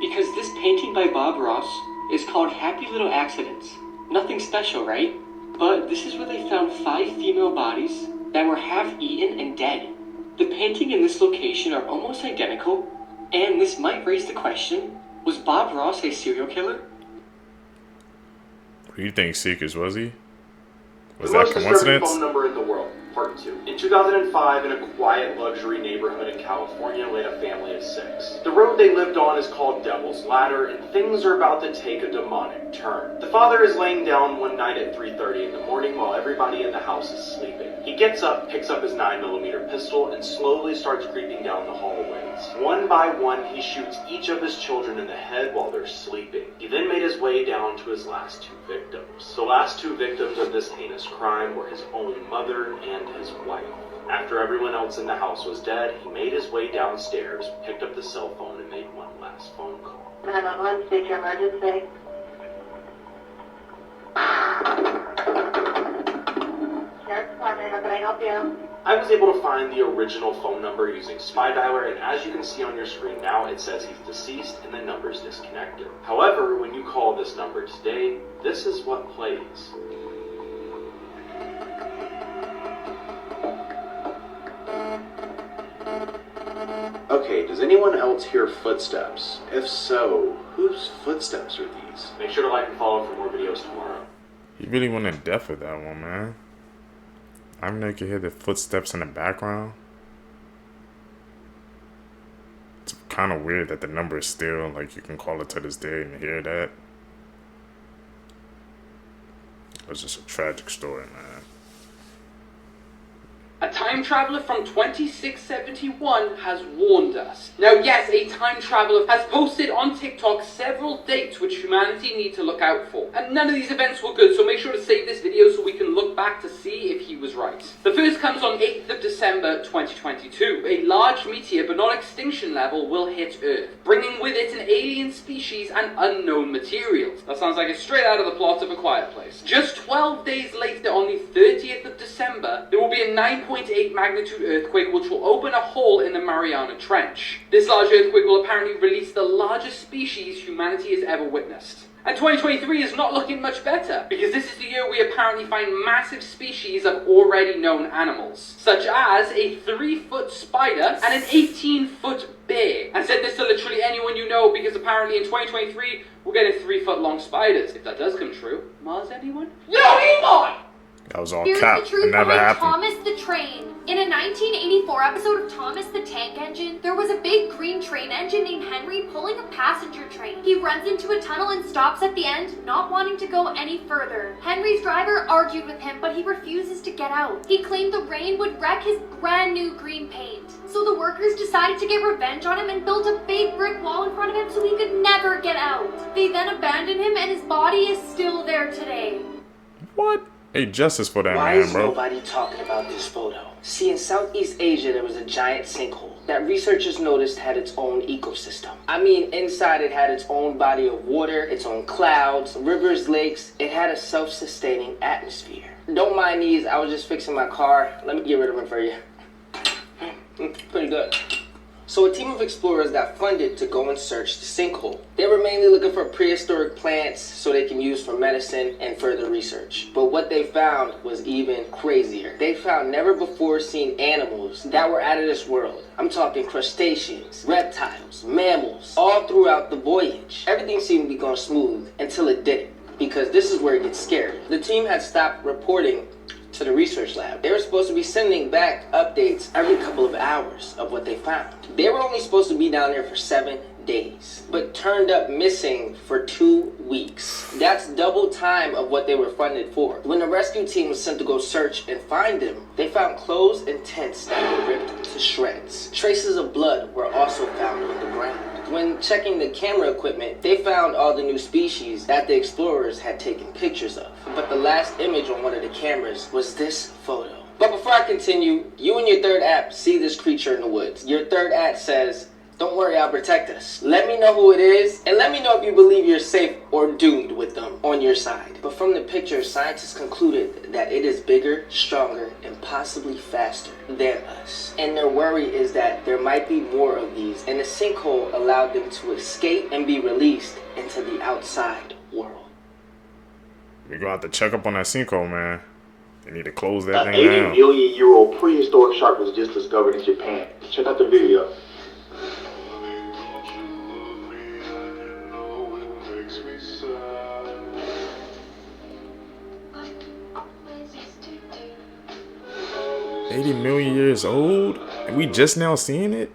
because this painting by Bob Ross is called Happy Little Accidents. Nothing special, right? But this is where they found 5 female bodies that were half eaten and dead. The painting in this location are almost identical, and this might raise the question, was Bob Ross a serial killer? Who you think Seekers was he? Was the that most disturbing coincidence? phone number in the world, part 2. In 2005, in a quiet luxury neighborhood in California, laid a family of 6. The road they lived on is called Devil's Ladder, and things are about to take a demonic turn. The father is laying down one night at 3:30 in the morning while everybody in the house is sleeping. He gets up, picks up his 9mm pistol, and slowly starts creeping down the hallways. One by one, he shoots each of his children in the head while they're sleeping. He then made his way down to his last 2 victims. The last 2 victims of this heinous crime were his own mother and his wife. After everyone else in the house was dead, he made his way downstairs, picked up the cell phone, and made one last phone call. 911, state your emergency. Sheriff's Department, how can I help you? I was able to find the original phone number using Spy Dialer, and as you can see on your screen now, it says he's deceased and the number's disconnected. However, when you call this number today, this is what plays. Okay, does anyone else hear footsteps? If so, whose footsteps are these? Make sure to like and follow for more videos tomorrow. You really went in depth with that one, man. I know you can hear the footsteps in the background. It's kind of weird that the number is still, like, you can call it to this day and hear that. It was just a tragic story, man. A time traveler from 2671 has warned us. Now yes, a time traveler has posted on TikTok several dates which humanity need to look out for. And none of these events were good, so make sure to save this video so we can look back to see if he was right. The first comes on 8th of December 2022. A large meteor, but not extinction level, will hit Earth, bringing with it an alien species and unknown materials. That sounds like it's straight out of the plot of A Quiet Place. Just 12 days later, on the 30th of December, there will be a 9.8 magnitude earthquake which will open a hole in the Mariana Trench. This large earthquake will apparently release the largest species humanity has ever witnessed. And 2023 is not looking much better, because this is the year we apparently find massive species of already known animals, such as a 3-foot spider and an 18-foot bear. And said this to literally anyone you know, because apparently in 2023 we're getting 3-foot-long spiders. If that does come true, Mars anyone? Yo, Elon! That was all Here's cap. the truth It never behind happened. Thomas the Train. In a 1984 episode of Thomas the Tank Engine, there was a big green train engine named Henry pulling a passenger train. He runs into a tunnel and stops at the end, not wanting to go any further. Henry's driver argued with him, but he refuses to get out. He claimed the rain would wreck his brand new green paint. So the workers decided to get revenge on him and built a big brick wall in front of him so he could never get out. They then abandoned him and his body is still there today. What? Hey, justice for that Why man, is bro. nobody talking about this photo? See, in Southeast Asia, there was a giant sinkhole that researchers noticed had its own ecosystem. I mean, inside it had its own body of water, its own clouds, rivers, lakes. It had a self-sustaining atmosphere. Don't mind these, I was just fixing my car. Let me get rid of them for you. Pretty good. So a team of explorers got funded to go and search the sinkhole. They were mainly looking for prehistoric plants so they can use for medicine and further research. But what they found was even crazier. They found never before seen animals that were out of this world. I'm talking crustaceans, reptiles, mammals, all throughout the voyage. Everything seemed to be going smooth until it didn't, because this is where it gets scary. The team had stopped reporting to the research lab. They were supposed to be sending back updates every couple of hours of what they found. They were only supposed to be down there for 7 days, but turned up missing for 2 weeks. That's double time of what they were funded for. When the rescue team was sent to go search and find them, they found clothes and tents that were ripped to shreds. Traces of blood were also found on the ground. When checking the camera equipment, they found all the new species that the explorers had taken pictures of. But the last image on one of the cameras was this photo. But before I continue, you and your third app see this creature in the woods. Your third app says, "Don't worry, I'll protect us." Let me know who it is, and let me know if you believe you're safe or doomed with them on your side. But from the picture, scientists concluded that it is bigger, stronger, and possibly faster than us. And their worry is that there might be more of these, and the sinkhole allowed them to escape and be released into the outside world. We're gonna have to check up on that sinkhole, man. They need to close that An thing 80 down. million-year-old prehistoric shark was just discovered in Japan. Check out the video. 80 million years old, and we just now seeing it.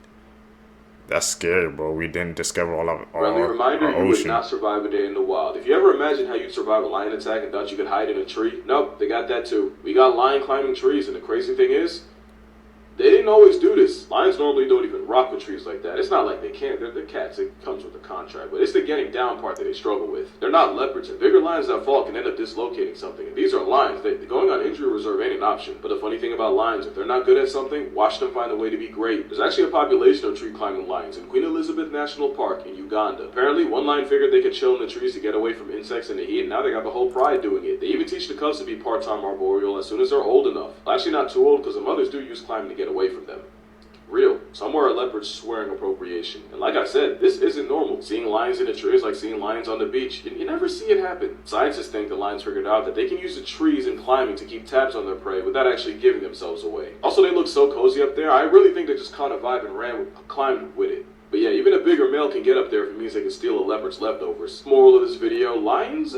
That's scary, bro. We didn't discover all of Friendly reminder, our you would ocean. not survive a day in the wild. If you ever imagined how you'd survive a lion attack and thought you could hide in a tree, nope, they got that too. We got lion climbing trees, and the crazy thing is, they didn't always do this. Lions normally don't even rock with trees like that. It's not like they can't. They're cats. It comes with a contract. But it's the getting down part that they struggle with. They're not leopards, and bigger lions that fall can end up dislocating something. And these are lions. Going on injury reserve ain't an option. But the funny thing about lions, if they're not good at something, watch them find a way to be great. There's actually a population of tree climbing lions in Queen Elizabeth National Park in Uganda. Apparently, one lion figured they could chill in the trees to get away from insects and the heat, and now they got the whole pride doing it. They even teach the cubs to be part-time arboreal as soon as they're old enough. Well, actually not too old, because the mothers do use climbing to get away from them. Real. Somewhere a leopard's swearing appropriation. And like I said, this isn't normal. Seeing lions in a tree is like seeing lions on the beach. You never see it happen. Scientists think the lions figured out that they can use the trees and climbing to keep tabs on their prey without actually giving themselves away. Also, they look so cozy up there, I really think they just caught a vibe and climbed with it. But yeah, even a bigger male can get up there if it means they can steal a leopard's leftovers. Moral of this video, lions,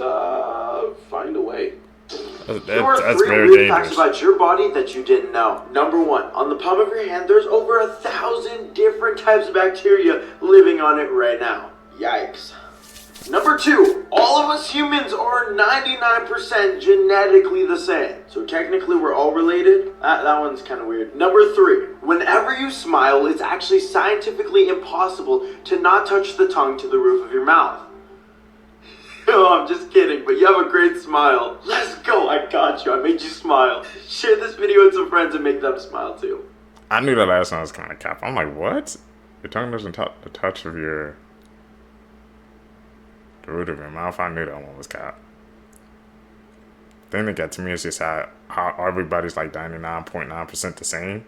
find a way. That's very weird facts about your body that you didn't know. Number one, on the palm of your hand, there's over 1,000 different types of bacteria living on it right now. Yikes. Number two, all of us humans are 99% genetically the same. So technically we're all related. That one's kind of weird. Number three, whenever you smile, it's actually scientifically impossible to not touch the tongue to the roof of your mouth. Oh, I'm just kidding, but you have a great smile. Let's go, I got you, I made you smile. Share this video with some friends and make them smile too. I knew that last one was kind of cap. I'm like, what? Your tongue doesn't touch the touch of the root of your mouth. I knew that one was cap. The thing that got to me is just how everybody's like 99.9% the same.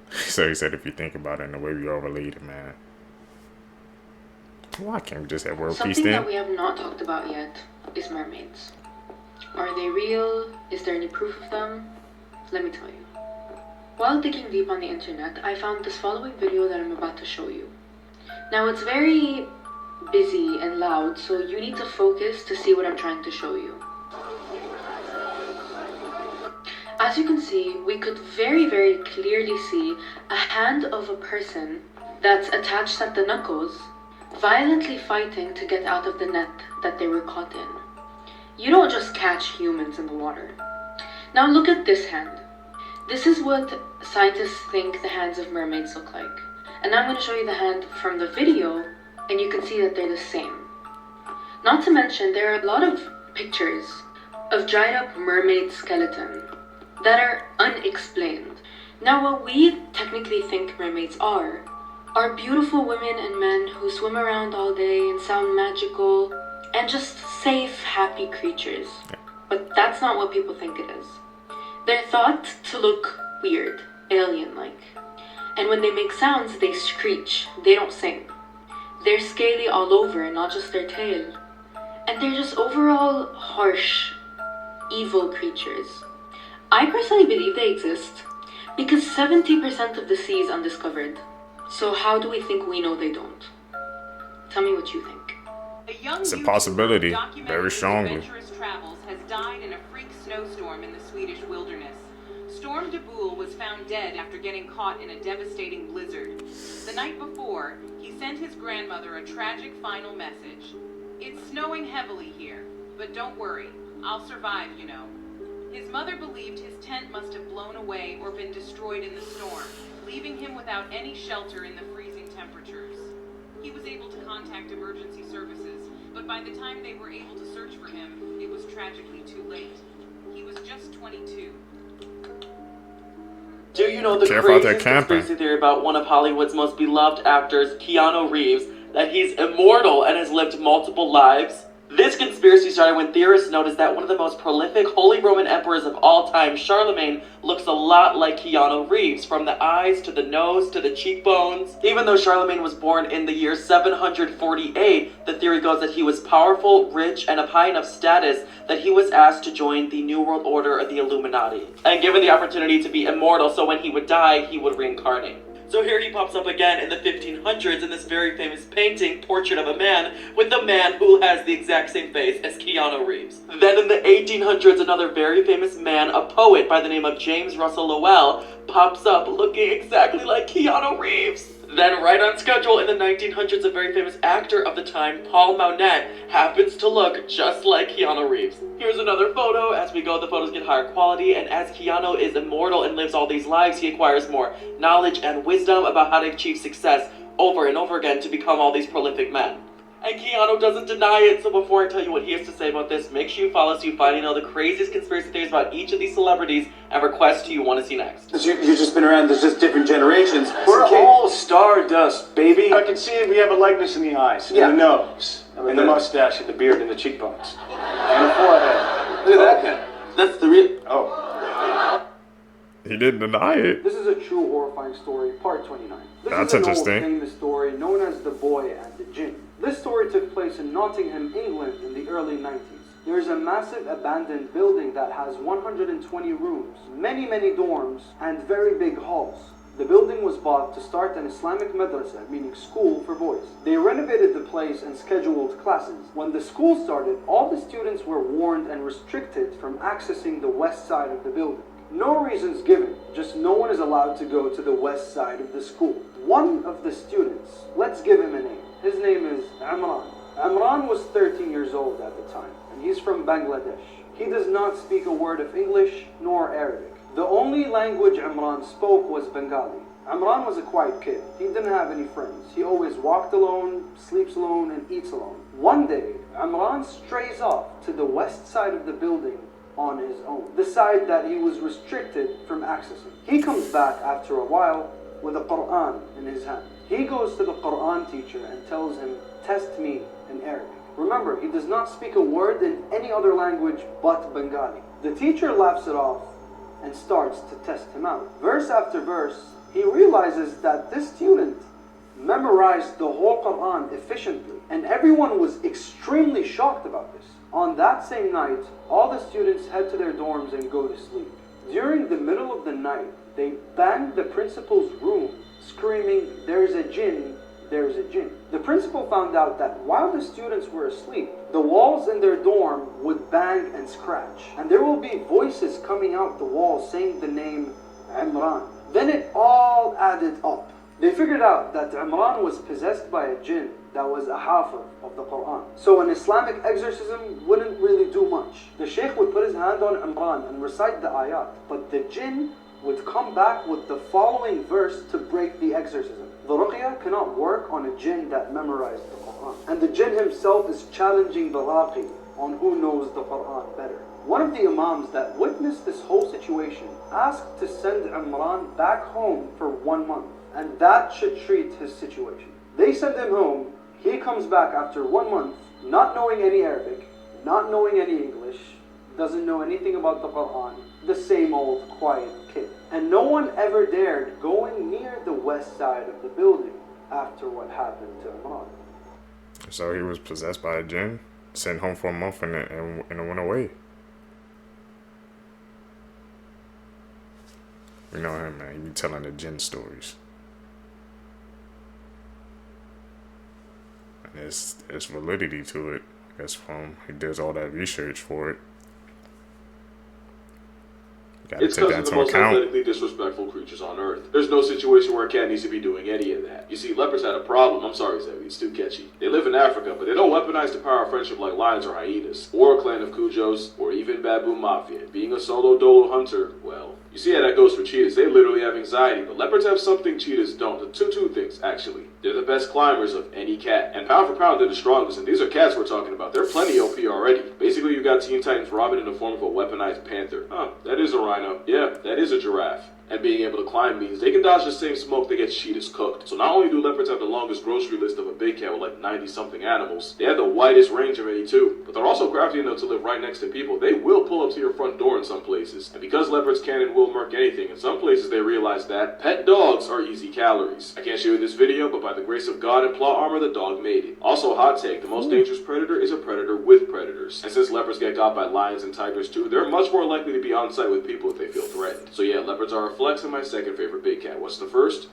So he said if you think about it in the way we all related, man. Why can't we just have world peace then? Something that we have not talked about yet is mermaids. Are they real? Is there any proof of them? Let me tell you. While digging deep on the internet, I found this following video that I'm about to show you. Now it's very busy and loud, so you need to focus to see what I'm trying to show you. As you can see, we could very, very clearly see a hand of a person that's attached at the knuckles, violently fighting to get out of the net that they were caught in. You don't just catch humans in the water. Now look at this hand. This is what scientists think the hands of mermaids look like. And I'm going to show you the hand from the video, and you can see that they're the same. Not to mention, there are a lot of pictures of dried up mermaid skeleton that are unexplained. Now what we technically think mermaids are beautiful women and men who swim around all day and sound magical and just safe, happy creatures. But that's not what people think it is. They're thought to look weird, alien-like. And when they make sounds, they screech. They don't sing. They're scaly all over, not just their tail. And they're just overall harsh, evil creatures. I personally believe they exist because 70% of the sea is undiscovered. So how do we think we know they don't? Tell me what you think. It's a possibility, very strongly. Adventurous travels has died in a freak snowstorm in the Swedish wilderness. Storm de Boel was found dead after getting caught in a devastating blizzard. The night before, he sent his grandmother a tragic final message. It's snowing heavily here, but don't worry, I'll survive, you know. His mother believed his tent must have blown away or been destroyed in the storm, leaving him without any shelter in the freezing temperatures. He was able to contact emergency services, but by the time they were able to search for him, it was tragically too late. He was just 22. Do you know the craziest conspiracy theory about one of Hollywood's most beloved actors, Keanu Reeves, that he's immortal and has lived multiple lives? This conspiracy started when theorists noticed that one of the most prolific Holy Roman emperors of all time, Charlemagne, looks a lot like Keanu Reeves, from the eyes to the nose to the cheekbones. Even though Charlemagne was born in the year 748, the theory goes that he was powerful, rich, and of high enough status that he was asked to join the New World Order of the Illuminati, and given the opportunity to be immortal, so when he would die, he would reincarnate. So here he pops up again in the 1500s in this very famous painting, Portrait of a Man, with the man who has the exact same face as Keanu Reeves. Then in the 1800s, another very famous man, a poet by the name of James Russell Lowell, pops up looking exactly like Keanu Reeves. Then right on schedule in the 1900s, a very famous actor of the time, Paul Mounet, happens to look just like Keanu Reeves. Here's another photo. As we go, the photos get higher quality, and as Keanu is immortal and lives all these lives, he acquires more knowledge and wisdom about how to achieve success over and over again to become all these prolific men. And Keanu doesn't deny it, so before I tell you what he has to say about this, make sure you follow so you find out the craziest conspiracy theories about each of these celebrities and request who you want to see next. You've just been around, there's just different generations. We're all stardust, baby. I can see it, we have a likeness in the eyes, Yeah. and the nose, and the mustache, and the beard, and the cheekbones. And the forehead. Look at that guy. That's the real... Oh. He didn't deny it. This is a true horrifying story, part 29. This That's is an interesting. old famous story known as The Boy and the Jinn. This story took place in Nottingham, England in the early 90s. There is a massive abandoned building that has 120 rooms, many dorms, and very big halls. The building was bought to start an Islamic madrasa, meaning school for boys. They renovated the place and scheduled classes. When the school started, all the students were warned and restricted from accessing the west side of the building. No reasons given, just no one is allowed to go to the west side of the school. One of the students, let's give him a name. His name is Imran. Imran was 13 years old at the time, and he's from Bangladesh. He does not speak a word of English nor Arabic. The only language Imran spoke was Bengali. Imran was a quiet kid. He didn't have any friends. He always walked alone, sleeps alone, and eats alone. One day, Imran strays off to the west side of the building on his own, the side that he was restricted from accessing. He comes back after a while with a Quran in his hand. He goes to the Quran teacher and tells him, "Test me in Arabic." Remember, he does not speak a word in any other language but Bengali. The teacher laughs it off and starts to test him out. Verse after verse, he realizes that this student memorized the whole Quran efficiently, and everyone was extremely shocked about this. On that same night, all the students head to their dorms and go to sleep. During the middle of the night, they banged the principal's room, screaming, "There's a jinn, there's a jinn." The principal found out that while the students were asleep, the walls in their dorm would bang and scratch, and there will be voices coming out the walls saying the name Imran. Then it all added up. They figured out that Imran was possessed by a jinn that was a hafiz of the Quran. So an Islamic exorcism wouldn't really do much. The sheikh would put his hand on Imran and recite the ayat, but the jinn would come back with the following verse to break the exorcism. The ruqya cannot work on a jinn that memorized the Quran. And the jinn himself is challenging the raqi on who knows the Quran better. One of the imams that witnessed this whole situation asked to send Imran back home for 1 month, and that should treat his situation. They send him home. He comes back after 1 month, not knowing any Arabic, not knowing any English, doesn't know anything about the Quran, the same old quiet kid. And no one ever dared going near the west side of the building after what happened to Imran. So he was possessed by a jinn, sent home for a month, and it went away. We know him, man. He be telling the jinn stories. And there's validity to it. I guess he does all that research for it. It's because of the most athletically disrespectful creatures on Earth. There's no situation where a cat needs to be doing any of that. You see, leopards had a problem. I'm sorry, Zevi, it's too catchy. They live in Africa, but they don't weaponize the power of friendship like lions or hyenas, or a clan of Cujos, or even baboon mafia. Being a solo dolo hunter, well, you see how that goes for cheetahs. They literally have anxiety, but leopards have something cheetahs don't. The two things, actually. They're the best climbers of any cat, and pound for pound, they're the strongest, and these are cats we're talking about. They're plenty OP already. Basically, you got Teen Titans Robin in the form of a weaponized panther. That is a rhino. Yeah, that is a giraffe. And being able to climb means they can dodge the same smoke that gets cheetahs cooked. So not only do leopards have the longest grocery list of a big cat with like 90-something animals, they have the widest range of any too. But they're also crafty enough to live right next to people. They will pull up to your front door in some places. And because leopards can and will murk anything, in some places they realize that pet dogs are easy calories. I can't show you this video, but by the grace of God and plot armor, the dog made it. Also, hot take, the most dangerous predator is a predator with predators. And since leopards get got by lions and tigers too, they're much more likely to be on site with people if they feel threatened. So yeah, leopards are a flex and my second favorite big cat. What's the first?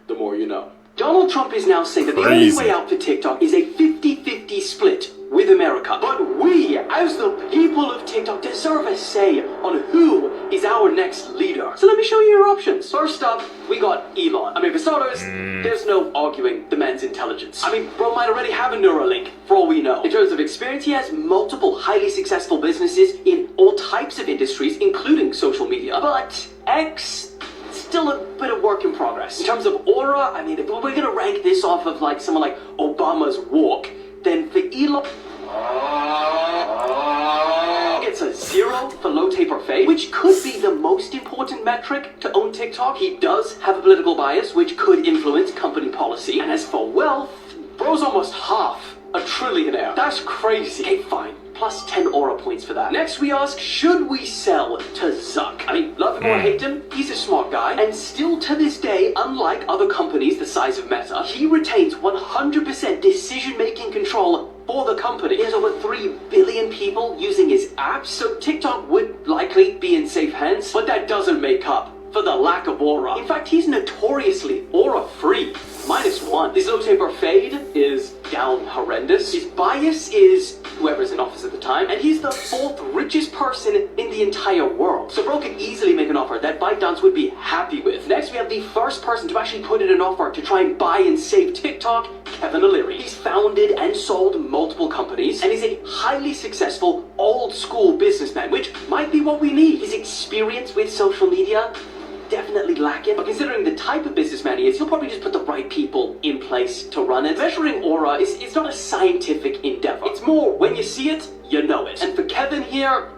the more you know. Donald Trump is now saying that the only way out for TikTok is a 50-50 split with America. But we, as the people of TikTok, deserve a say on who is our next leader. So let me show you your options. First up, we got Elon. I mean, for starters, there's no arguing the man's intelligence. I mean, bro might already have a Neuralink, for all we know. In terms of experience, he has multiple highly successful businesses in all types of industries, including social media. But X, still a bit of work in progress. In terms of aura, I mean, if we're gonna rank this off of like someone like Obama's walk, then for Elon, it's a 0 for low taper fade, which could be the most important metric to own TikTok. He does have a political bias, which could influence company policy. And as for wealth, bro's almost half a trillionaire. That's crazy. Okay, fine. Plus 10 aura points for that. Next we ask, should we sell to Zuck? I mean, love him or hate him, he's a smart guy. And still to this day, unlike other companies the size of Meta, he retains 100% decision-making control for the company. He has over 3 billion people using his apps, so TikTok would likely be in safe hands, but that doesn't make up for the lack of aura. In fact, he's notoriously aura-free. -1. His low taper fade is down horrendous. His bias is whoever's in office at the time, and he's the 4th richest person in the entire world. So bro could easily make an offer that ByteDance would be happy with. Next, we have the first person to actually put in an offer to try and buy and save TikTok, Kevin O'Leary. He's founded and sold multiple companies, and he's a highly successful, old-school businessman, which might be what we need. His experience with social media, definitely lacking, but considering the type of businessman he is, he'll probably just put the right people in place to run it. Measuring aura it's not a scientific endeavor. It's more, when you see it, you know it. And for Kevin here,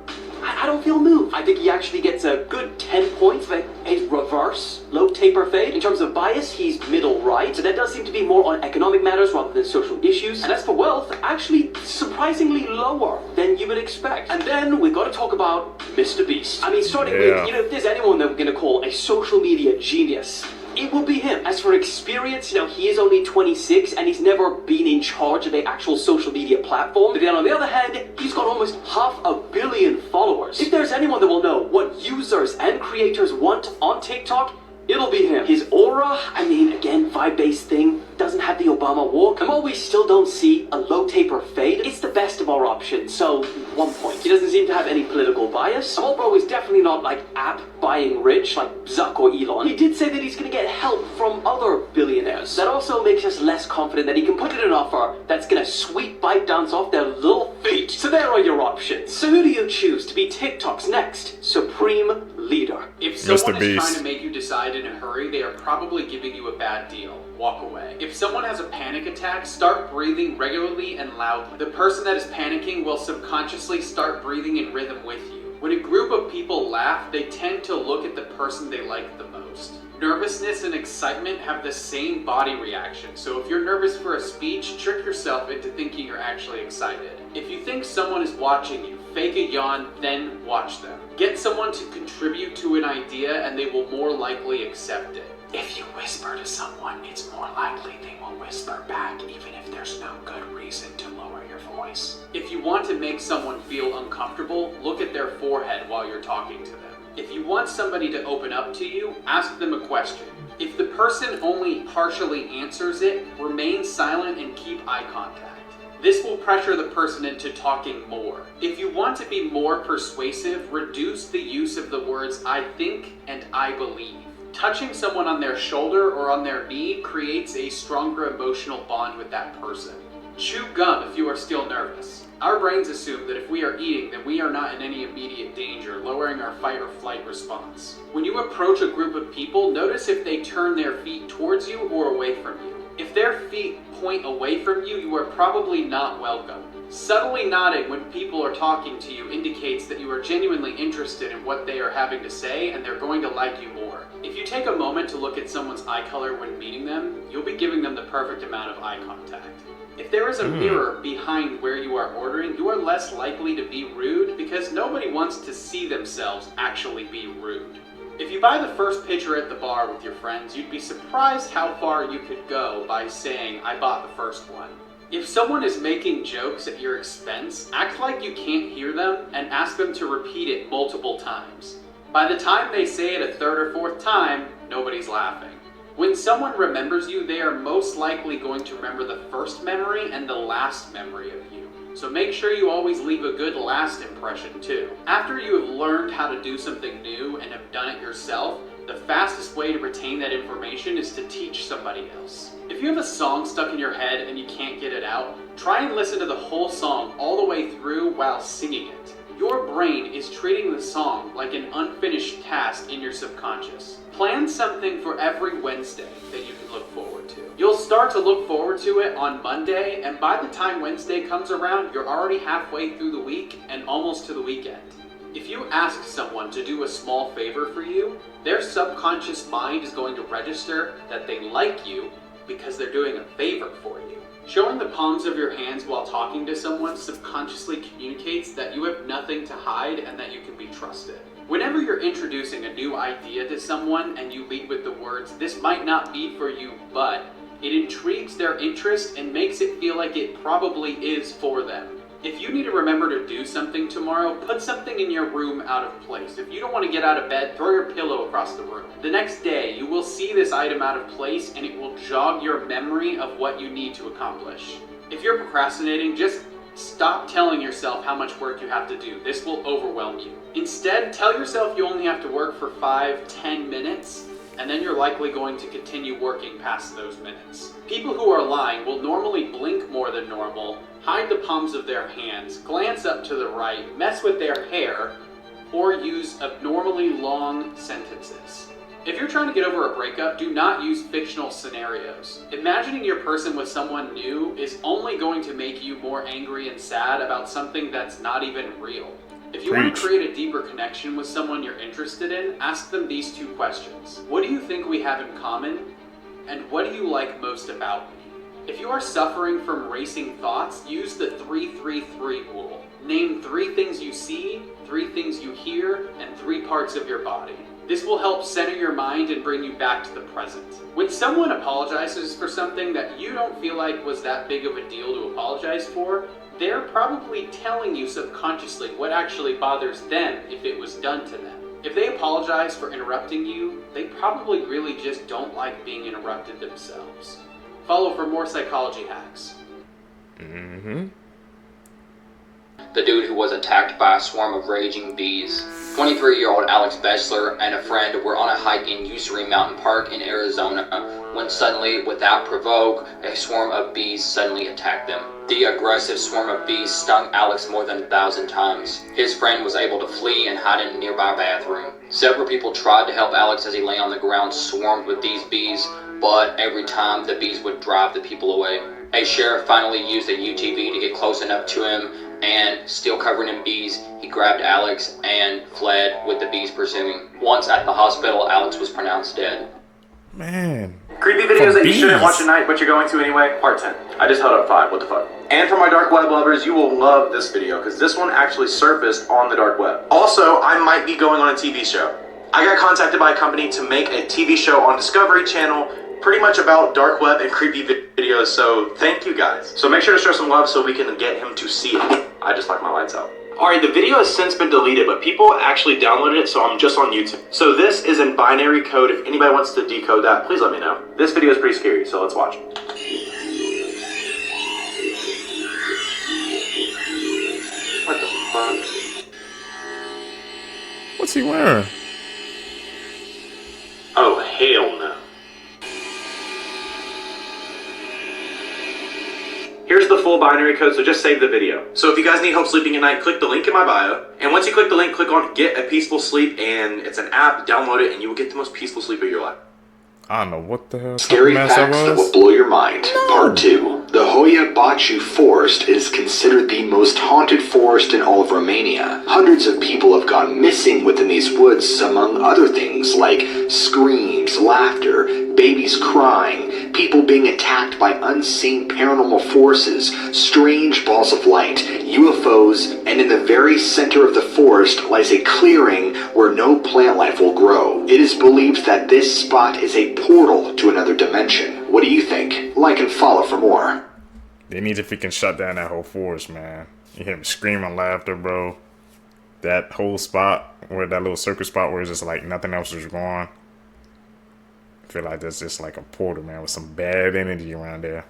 I don't feel moved. I think he actually gets a good 10 points for his reverse low taper fade. In terms of bias, he's middle right, so that does seem to be more on economic matters rather than social issues. And as for wealth, actually surprisingly lower than you would expect. And then we've got to talk about Mr. Beast. I mean, starting with, if there's anyone that we're going to call a social media genius, it will be him. As for experience, he is only 26 and he's never been in charge of an actual social media platform. But then on the other hand, he's got almost 500 million followers. If there's anyone that will know what users and creators want on TikTok, it'll be him. His aura, I mean, again, vibe-based thing, doesn't have the Obama walk. And while we still don't see a low taper fade, it's the best of our options, so 1 point. He doesn't seem to have any political bias. And while bro is definitely not like app buying rich like Zuck or Elon, he did say that he's gonna get help from other billionaires. That also makes us less confident that he can put in an offer that's gonna sweep ByteDance off their little feet. So there are your options. So who do you choose to be TikTok's next supreme leader? If someone is trying to make you decide in a hurry, they are probably giving you a bad deal. Walk away. If someone has a panic attack, start breathing regularly and loudly. The person that is panicking will subconsciously start breathing in rhythm with you. When a group of people laugh, they tend to look at the person they like the most. Nervousness and excitement have the same body reaction, so if you're nervous for a speech, trick yourself into thinking you're actually excited. If you think someone is watching you, fake a yawn, then watch them. Get someone to contribute to an idea and they will more likely accept it. If you whisper to someone, it's more likely they will whisper back even if there's no good reason to lower your voice. If you want to make someone feel uncomfortable, look at their forehead while you're talking to them. If you want somebody to open up to you, ask them a question. If the person only partially answers it, remain silent and keep eye contact. This will pressure the person into talking more. If you want to be more persuasive, reduce the use of the words I think and I believe. Touching someone on their shoulder or on their knee creates a stronger emotional bond with that person. Chew gum if you are still nervous. Our brains assume that if we are eating, then we are not in any immediate danger, lowering our fight or flight response. When you approach a group of people, notice if they turn their feet towards you or away from you. If their feet point away from you, you are probably not welcome. Subtly nodding when people are talking to you indicates that you are genuinely interested in what they are having to say and they're going to like you more. If you take a moment to look at someone's eye color when meeting them, you'll be giving them the perfect amount of eye contact. If there is a mirror behind where you are ordering, you are less likely to be rude because nobody wants to see themselves actually be rude. If you buy the first pitcher at the bar with your friends, you'd be surprised how far you could go by saying, I bought the first one. If someone is making jokes at your expense, act like you can't hear them and ask them to repeat it multiple times. By the time they say it a third or fourth time, nobody's laughing. When someone remembers you, they are most likely going to remember the first memory and the last memory of you. So make sure you always leave a good last impression too. After you have learned how to do something new and have done it yourself, the fastest way to retain that information is to teach somebody else. If you have a song stuck in your head and you can't get it out, try and listen to the whole song all the way through while singing it. Your brain is treating the song like an unfinished task in your subconscious. Plan something for every Wednesday that you can look forward to. You'll start to look forward to it on Monday, and by the time Wednesday comes around, you're already halfway through the week and almost to the weekend. If you ask someone to do a small favor for you, their subconscious mind is going to register that they like you because they're doing a favor for you. Showing the palms of your hands while talking to someone subconsciously communicates that you have nothing to hide and that you can be trusted. Whenever you're introducing a new idea to someone and you lead with the words, "This might not be for you, but," it intrigues their interest and makes it feel like it probably is for them. If you need to remember to do something tomorrow, put something in your room out of place. If you don't want to get out of bed, throw your pillow across the room. The next day, you will see this item out of place and it will jog your memory of what you need to accomplish. If you're procrastinating, just stop telling yourself how much work you have to do. This will overwhelm you. Instead, tell yourself you only have to work for 5-10 minutes, and then you're likely going to continue working past those minutes. People who are lying will normally blink more than normal, hide the palms of their hands, glance up to the right, mess with their hair, or use abnormally long sentences. If you're trying to get over a breakup, do not use fictional scenarios. Imagining your person with someone new is only going to make you more angry and sad about something that's not even real. If you want to create a deeper connection with someone you're interested in, ask them these two questions. What do you think we have in common? And what do you like most about me? If you are suffering from racing thoughts, use the 3-3-3 rule. Name 3 things you see, 3 things you hear, and 3 parts of your body. This will help center your mind and bring you back to the present. When someone apologizes for something that you don't feel like was that big of a deal to apologize for, they're probably telling you subconsciously what actually bothers them if it was done to them. If they apologize for interrupting you, they probably really just don't like being interrupted themselves. Follow for more psychology hacks. The dude who was attacked by a swarm of raging bees. 23-year-old Alex Bechler and a friend were on a hike in Usery Mountain Park in Arizona when suddenly, without provoke, a swarm of bees suddenly attacked them. The aggressive swarm of bees stung Alex more than 1,000 times. His friend was able to flee and hide in a nearby bathroom. Several people tried to help Alex as he lay on the ground swarmed with these bees, but every time the bees would drive the people away. A sheriff finally used a UTV to get close enough to him, and still covered in bees, he grabbed Alex and fled with the bees pursuing. Once at the hospital, Alex was pronounced dead. Man. Creepy videos that you shouldn't watch at night, but you're going to anyway, part 10. I just held up 5, what the fuck. And for my dark web lovers, you will love this video, because this one actually surfaced on the dark web. Also, I might be going on a TV show. I got contacted by a company to make a TV show on Discovery Channel, pretty much about dark web and creepy videos, so thank you guys. So make sure to show some love so we can get him to see it. I just like my lights out. Alright, the video has since been deleted, but people actually downloaded it, so I'm just on YouTube. So this is in binary code. If anybody wants to decode that, please let me know. This video is pretty scary, so let's watch. What the fuck? What's he wearing? Oh, hell no. Here's the full binary code, so just save the video. So if you guys need help sleeping at night, click the link in my bio. And once you click the link, click on Get a Peaceful Sleep, and it's an app, download it, and you will get the most peaceful sleep of your life. I don't know what the hell. Scary facts that will blow your mind. Part 2. The Hoia Baciu Forest is considered the most haunted forest in all of Romania. Hundreds of people have gone missing within these woods, among other things like screams, laughter, babies crying, people being attacked by unseen paranormal forces, strange balls of light, UFOs, and in the very center of the forest lies a clearing where no plant life will grow. It is believed that this spot is a portal to another dimension. What do you think? Like and follow for more. They need to freaking shut down that whole forest, man. You hear me screaming laughter, bro. That whole spot, where that little circle spot where it's just like nothing else is going. feel like that's just like a portal, man, with some bad energy around there.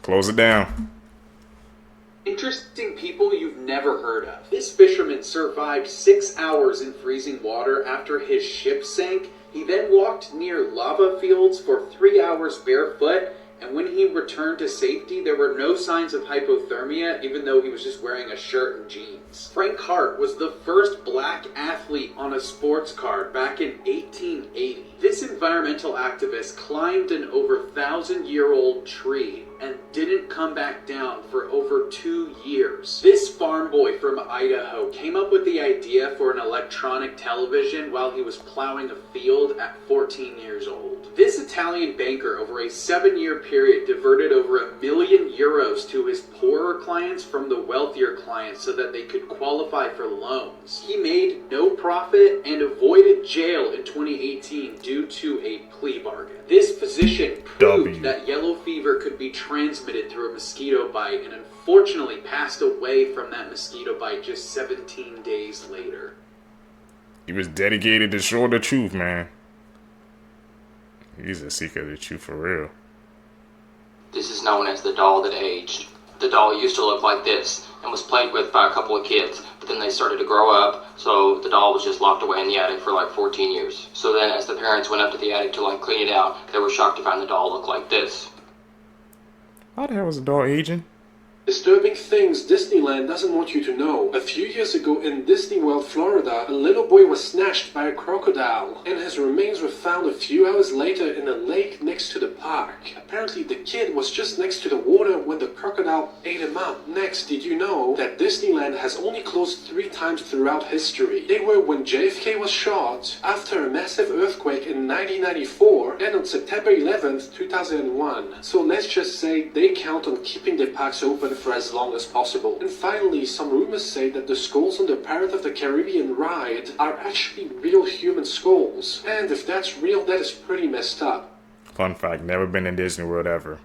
Close it down. Interesting people you've never heard of. This fisherman survived 6 hours in freezing water after his ship sank. He then walked near lava fields for 3 hours barefoot, and when he returned to safety, there were no signs of hypothermia, even though he was just wearing a shirt and jeans. Frank Hart was the first black athlete on a sports card back in 1880. This environmental activist climbed an over 1,000-year-old tree and didn't come back down for over 2 years. This farm boy from Idaho came up with the idea for an electronic television while he was plowing a field at 14 years old. This Italian banker over a 7-year period diverted over €1 million to his poorer clients from the wealthier clients so that they could qualify for loans. He made no profit and avoided jail in 2018 due to a plea bargain. This physician proved that yellow fever could be transmitted through a mosquito bite and unfortunately passed away from that mosquito bite just 17 days later. He was dedicated to show the truth, man. He's a seeker of the truth for real. This is known as the doll that aged. The doll used to look like this and was played with by a couple of kids, but then they started to grow up, so the doll was just locked away in the attic for like 14 years. So then as the parents went up to the attic to like clean it out, they were shocked to find the doll look like this. How the hell was the doll aging? Disturbing things Disneyland doesn't want you to know. A few years ago in Disney World, Florida, a little boy was snatched by a crocodile, and his remains were found a few hours later in a lake next to the park. Apparently the kid was just next to the water when the crocodile ate him up. Next, did you know that Disneyland has only closed 3 times throughout history? They were when JFK was shot, after a massive earthquake in 1994, and on September 11th, 2001. So let's just say they count on keeping their parks open for as long as possible. And finally, some rumors say that the skulls on the Pirate of the Caribbean ride are actually real human skulls. And if that's real, that is pretty messed up. Fun fact, never been in Disney World ever.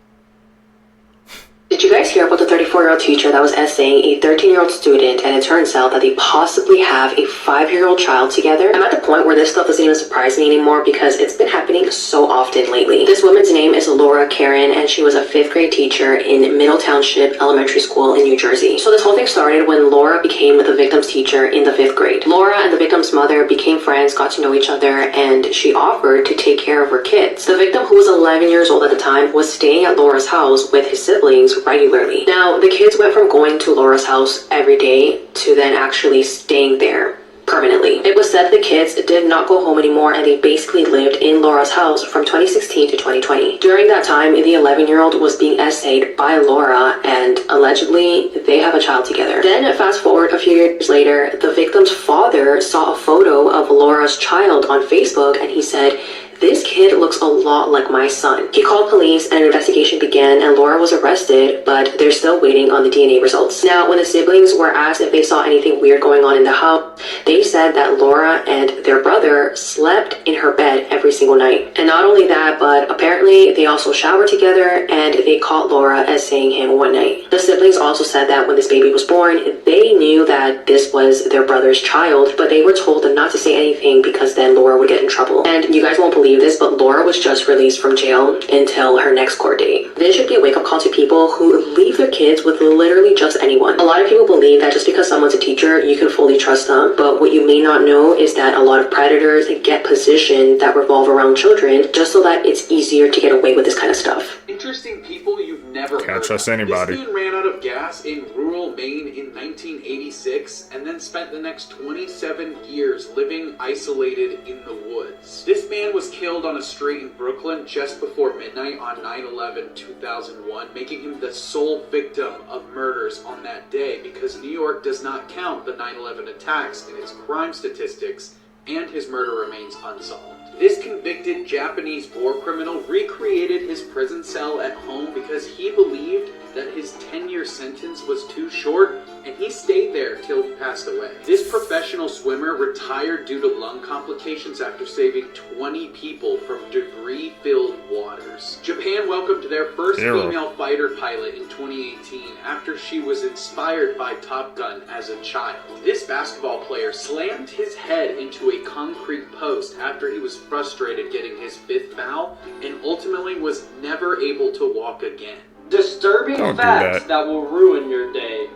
Did you guys hear about the 34-year-old teacher that was essaying a 13-year-old student, and it turns out that they possibly have a 5-year-old child together? I'm at the point where this stuff doesn't even surprise me anymore because it's been happening so often lately. This woman's name is Laura Karen, and she was a 5th grade teacher in Middle Township Elementary School in New Jersey. So this whole thing started when Laura became the victim's teacher in the 5th grade. Laura and the victim's mother became friends, got to know each other, and she offered to take care of her kids. The victim, who was 11 years old at the time, was staying at Laura's house with his siblings regularly. Now, the kids went from going to Laura's house every day to then actually staying there permanently. It was said the kids did not go home anymore, and they basically lived in Laura's house from 2016 to 2020. During that time, the 11-year-old was being essayed by Laura, and allegedly they have a child together. Then fast forward a few years later, the victim's father saw a photo of Laura's child on Facebook, and he said, "This kid looks a lot like my son." He called police and an investigation began, and Laura was arrested, but they're still waiting on the DNA results. Now, when the siblings were asked if they saw anything weird going on in the house, they said that Laura and their brother slept in her bed every single night. And not only that, but apparently they also showered together, and they caught Laura essaying him one night. The siblings also said that when this baby was born, they knew that this was their brother's child, but they were told not to say anything because then Laura would get in trouble. And you guys won't believe this, but Laura was just released from jail until her next court date. This should be a wake-up call to people who leave their kids with literally just anyone. A lot of people believe that just because someone's a teacher, you can fully trust them, but what you may not know is that a lot of predators get positions that revolve around children just so that it's easier to get away with this kind of stuff. Interesting people you've never heard Can't trust of. anybody. This dude ran out of gas in rural Maine in 1986 and then spent the next 27 years living isolated in the woods. This man was killed on a street in Brooklyn just before midnight on 9/11/2001, making him the sole victim of murders on that day because New York does not count the 9/11 attacks in its crime statistics, and his murder remains unsolved. This convicted Japanese war criminal recreated his prison cell at home because he believed that his 10-year sentence was too short and he stayed there till he passed away. This professional swimmer retired due to lung complications after saving 20 people from debris-filled waters. Japan welcomed their first female fighter pilot in 2018 after she was inspired by Top Gun as a child. This basketball player slammed his head into a concrete post after he was frustrated getting his 5th foul and ultimately was never able to walk again. Disturbing facts that will ruin your day.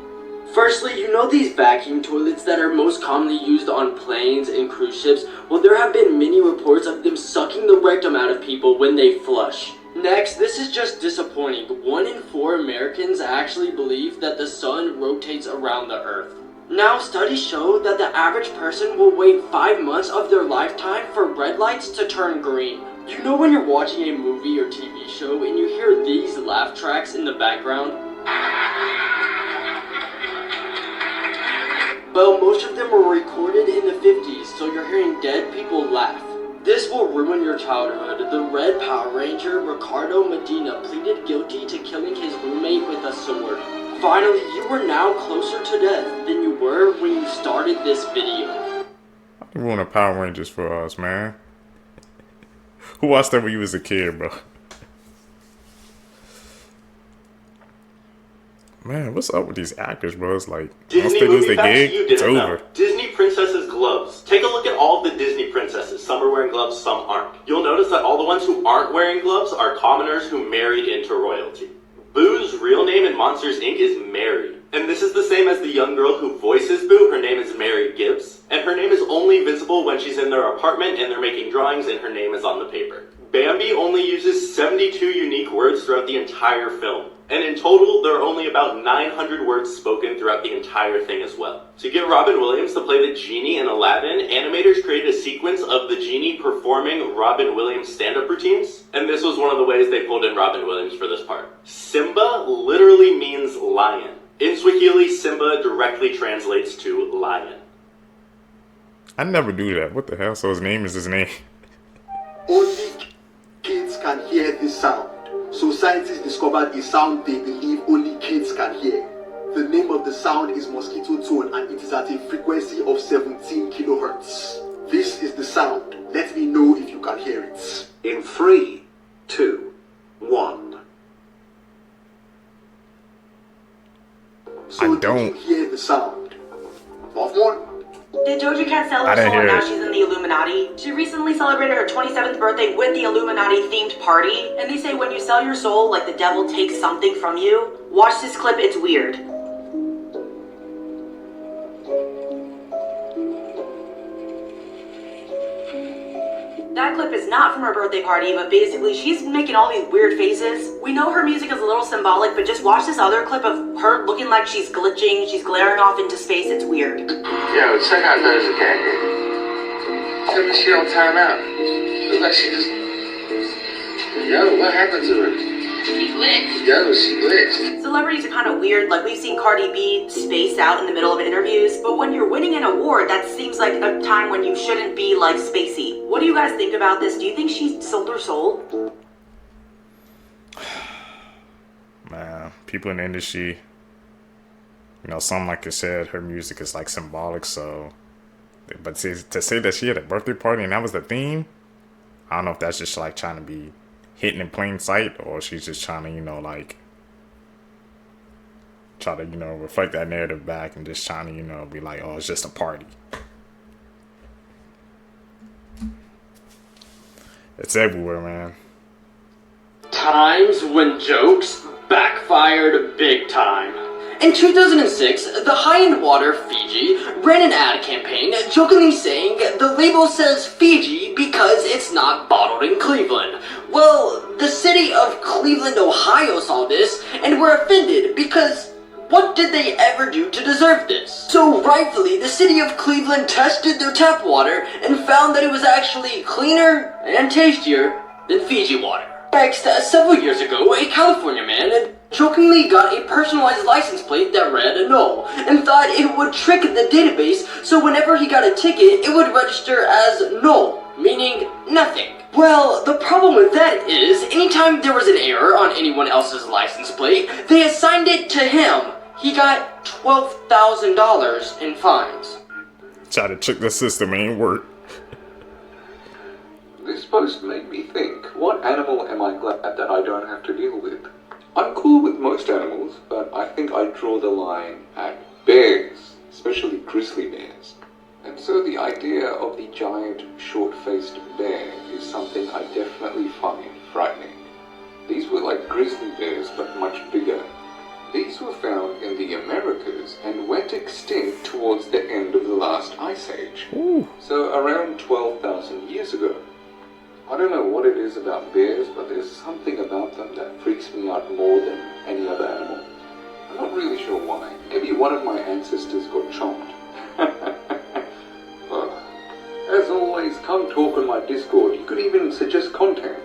Firstly, you know these vacuum toilets that are most commonly used on planes and cruise ships? Well, there have been many reports of them sucking the rectum out of people when they flush. Next, this is just disappointing. 1 in 4 Americans actually believe that the sun rotates around the earth. Now, studies show that the average person will wait 5 months of their lifetime for red lights to turn green. You know when you're watching a movie or TV show and you hear these laugh tracks in the background? Well, most of them were recorded in the 50s, so you're hearing dead people laugh. This will ruin your childhood. The Red Power Ranger, Ricardo Medina, pleaded guilty to killing his roommate with a sword. Finally, you are now closer to death than you were when you started this video. You ruined the Power Rangers for us, man. Who watched that when you was a kid, bro? Man, what's up with these actors, bro? It's like, once they lose their gig, it's over. Disney princesses' gloves. Take a look at all of the Disney princesses. Some are wearing gloves, some aren't. You'll notice that all the ones who aren't wearing gloves are commoners who married into royalty. Boo's real name in Monsters, Inc. is Mary. And this is the same as the young girl who voices Boo. Her name is Mary Gibbs. And her name is only visible when she's in their apartment and they're making drawings and her name is on the paper. Bambi only uses 72 unique words throughout the entire film. And in total, there are only about 900 words spoken throughout the entire thing as well. To get Robin Williams to play the genie in Aladdin, animators created a sequence of the genie performing Robin Williams stand-up routines. And this was one of the ways they pulled in Robin Williams for this part. Simba literally means lion. In Swahili, Simba directly translates to lion. I never do that. What the hell? So his name is his name. Only kids can hear this sound. So scientists discovered a sound they believe only kids can hear. The name of the sound is mosquito tone and it is at a frequency of 17 kilohertz. This is the sound. Let me know if you can hear it. In 3, 2, 1. So I don't. Did you hear the sound? Sophomore? Did Doja Cat sell her soul and now she's in the Illuminati? She recently celebrated her 27th birthday with the Illuminati themed party, and they say when you sell your soul, like the devil takes something from you. Watch this clip, it's weird. That clip is not from her birthday party, but basically she's making all these weird faces. We know her music is a little symbolic, but just watch this other clip of her looking like she's glitching, she's glaring off into space, it's weird. Yo, check out Doja Cat. Tell me she don't time out. Looks like she just... Yo, what happened to her? She glitched. Yo, she glitched. Celebrities are kind of weird, like we've seen Cardi B space out in the middle of interviews, but when you're winning an award, that seems like a time when you shouldn't be like spacey. What do you guys think about this? Do you think she sold her soul? Man, people in the industry, you know, some like I said, her music is like symbolic, so, but to say that she had a birthday party and that was the theme, I don't know if that's just like trying to be hidden in plain sight, or she's just trying to, you know, like, try to, you know, reflect that narrative back and just trying to, you know, be like, oh, it's just a party. It's everywhere, man. Times when jokes backfired big time. In 2006, the high-end water Fiji ran an ad campaign jokingly saying the label says Fiji because it's not bottled in Cleveland. Well, the city of Cleveland, Ohio saw this and were offended because what did they ever do to deserve this? So rightfully, the city of Cleveland tested their tap water and found that it was actually cleaner and tastier than Fiji water. Next, several years ago, a California man jokingly got a personalized license plate that read no, and thought it would trick the database so whenever he got a ticket, it would register as no, meaning nothing. Well, the problem with that is, anytime there was an error on anyone else's license plate, they assigned it to him. he got $12,000 in fines. Try to trick the system, ain't work. This post made me think, what animal am I glad that I don't have to deal with? I'm cool with most animals, but I think I draw the line at bears, especially grizzly bears. And so the idea of the giant, short-faced bear is something I definitely find frightening. These were like grizzly bears, but much bigger. These were found in the Americas and went extinct towards the end of the last ice age. Ooh. So around 12,000 years ago. I don't know what it is about bears, but there's something about them that freaks me out more than any other animal. I'm not really sure why. Maybe one of my ancestors got chomped. As always, come talk on my Discord. You could even suggest content.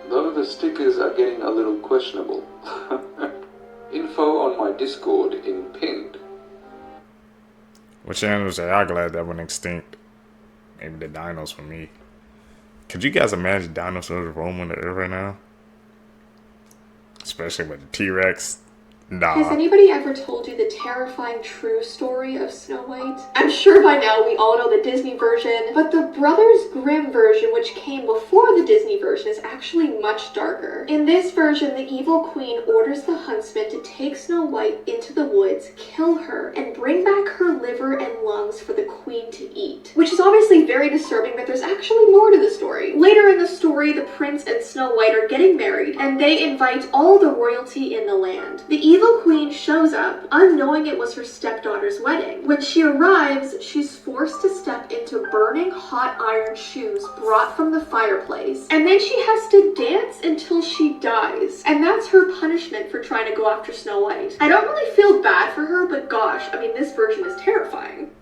Though the stickers are getting a little questionable. Info on my Discord in pinned. Which animals are y'all glad that went extinct? Maybe the dinos for me. Could you guys imagine dinosaurs roaming the earth right now? Especially with the T-Rex. Nah. Has anybody ever told you the terrifying true story of Snow White? I'm sure by now we all know the Disney version, but the Brothers Grimm version, which came before the Disney version, is actually much darker. In this version, the evil queen orders the huntsman to take Snow White into the woods, kill her, and bring back her liver and lungs for the queen to eat. Which is obviously very disturbing, but there's actually more to the story. Later in the story, the prince and Snow White are getting married, and they invite all the royalty in the land. The evil queen shows up, unknowing it was her stepdaughter's wedding. When she arrives, she's forced to step into burning hot iron shoes brought from the fireplace, and then she has to dance until she dies. And that's her punishment for trying to go after Snow White. I don't really feel bad for her, but gosh, I mean, this version is terrifying.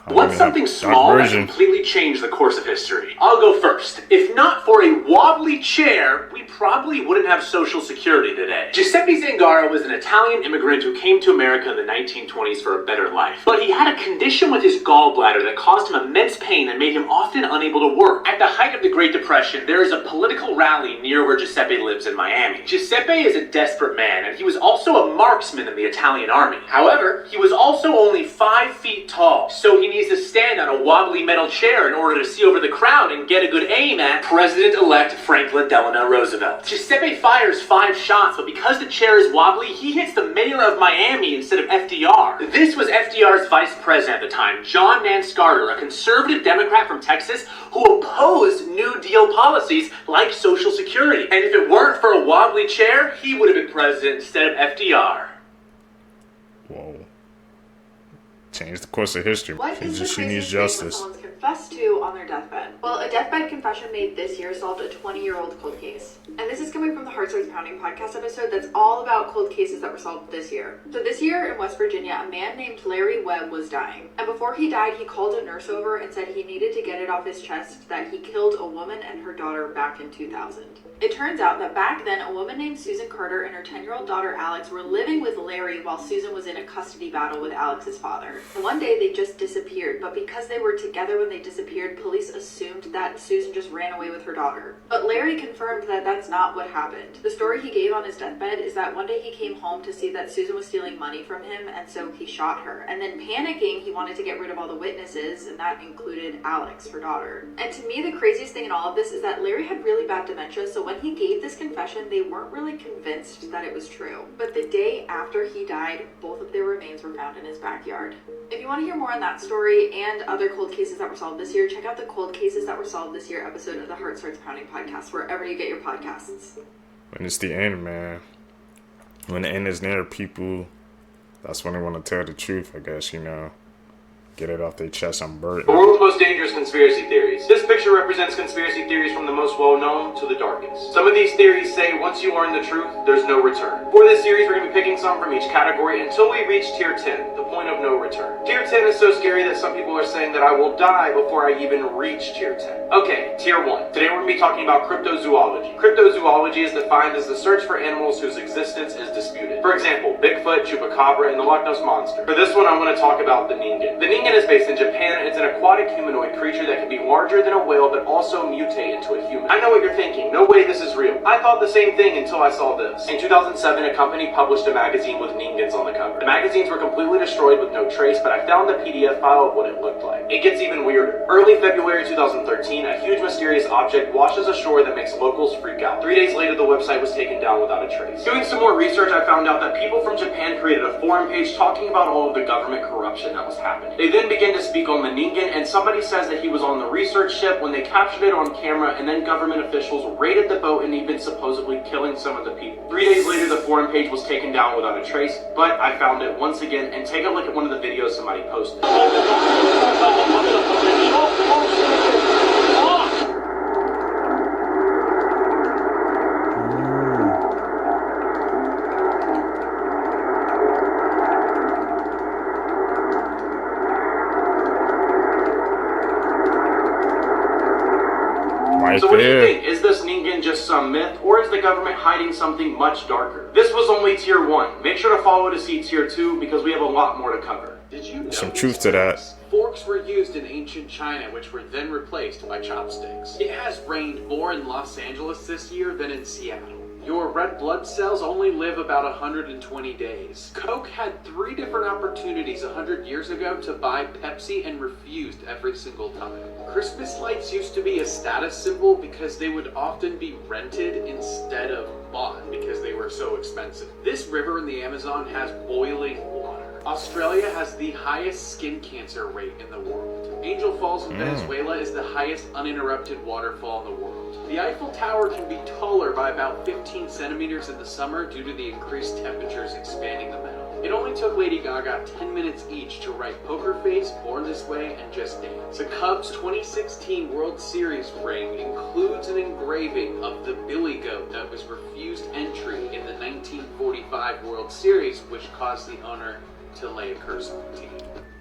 What's something small that completely changed the course of history? I'll go first. If not for a wobbly chair, we probably wouldn't have Social Security today. Giuseppe Zangara was an Italian immigrant who came to America in the 1920s for a better life. But he had a condition with his gallbladder that caused him immense pain and made him often unable to work. At the height of the Great Depression, there is a political rally near where Giuseppe lives in Miami. Giuseppe is a desperate man, and he was also a marksman in the Italian army. However, he was also only 5 feet tall, so he needs to stand on a wobbly metal chair in order to see over the crowd and get a good aim at President-elect Franklin Delano Roosevelt. Giuseppe fires 5 shots, but because the chair is wobbly, he hits the mayor of Miami instead of FDR. This was FDR's vice president at the time, John Nance Carter, a conservative Democrat from Texas who opposed New Deal policies like Social Security. And if it weren't for a wobbly chair, he would have been president instead of FDR. Whoa. Change the course of history. What is the She needs craziest justice. thing someone's confessed to on their deathbed? Well, a deathbed confession made this year solved a 20-year-old cold case. And this is coming from the Heart Starts Pounding podcast episode that's all about cold cases that were solved this year. So this year in West Virginia, a man named Larry Webb was dying. And before he died, he called a nurse over and said he needed to get it off his chest that he killed a woman and her daughter back in 2000. It turns out that back then, a woman named Susan Carter and her 10-year-old daughter Alex were living with Larry while Susan was in a custody battle with Alex's father. One day they just disappeared, but because they were together when they disappeared, police assumed that Susan just ran away with her daughter. But Larry confirmed that that's not what happened. The story he gave on his deathbed is that one day he came home to see that Susan was stealing money from him, and so he shot her. And then panicking, he wanted to get rid of all the witnesses, and that included Alex, her daughter. And to me, the craziest thing in all of this is that Larry had really bad dementia, so when he gave this confession, they weren't really convinced that it was true. But the day after he died, both of their remains were found in his backyard. If you want to hear more on that story and other cold cases that were solved this year, check out the Cold Cases That Were Solved This Year episode of the Heart Starts Pounding podcast, wherever you get your podcasts. When it's the end, man. When the end is near, people, that's when they want to tell the truth, I guess, you know. Get it off their chest. I'm burdened. The world's most dangerous conspiracy theories. This picture represents conspiracy theories from the most well-known to the darkest. Some of these theories say once you learn the truth, there's no return. For this series, we're going to be picking some from each category until we reach Tier 10, the point of no return. Tier 10 is so scary that some people are saying that I will die before I even reach Tier 10. Okay, Tier 1. Today we're going to be talking about cryptozoology. Cryptozoology is defined as the search for animals whose existence is disputed. For example, Bigfoot, Chupacabra, and the Loch Ness Monster. For this one, I'm going to talk about the Ningen. The Ningen Ningen is based in Japan, and it's an aquatic humanoid creature that can be larger than a whale but also mutate into a human. I know what you're thinking. No way this is real. I thought the same thing until I saw this. In 2007, a company published a magazine with Ningens on the cover. The magazines were completely destroyed with no trace, but I found the PDF file of what it looked like. It gets even weirder. Early February 2013, a huge mysterious object washes ashore that makes locals freak out. 3 days later, the website was taken down without a trace. Doing some more research, I found out that people from Japan created a forum page talking about all of the government corruption that was happening. They then began to speak on the Ningen, and somebody says that he was on the research ship when they captured it on camera, and then government officials raided the boat and even supposedly killing some of the people. 3 days later, the forum page was taken down without a trace, but I found it once again, and take a look at one of the videos somebody posted. So what do you think? Is this Ningen just some myth, or is the government hiding something much darker? This was only tier 1. Make sure to follow to see tier 2 because we have a lot more to cover. Did you know some truth to that? Forks were used in ancient China, which were then replaced by chopsticks. It has rained more in Los Angeles this year than in Seattle. Your red blood cells only live about 120 days. Coke had 3 different opportunities 100 years ago to buy Pepsi and refused every single time. Christmas lights used to be a status symbol because they would often be rented instead of bought because they were so expensive. This river in the Amazon has boiling water. Australia has the highest skin cancer rate in the world. Angel Falls in Venezuela is the highest uninterrupted waterfall in the world. The Eiffel Tower can be taller by about 15 centimeters in the summer due to the increased temperatures expanding the metal. It only took Lady Gaga 10 minutes each to write Poker Face, Born This Way, and Just Dance. The Cubs 2016 World Series ring includes an engraving of the Billy Goat that was refused entry in the 1945 World Series, which caused the owner to lay a curse on the team.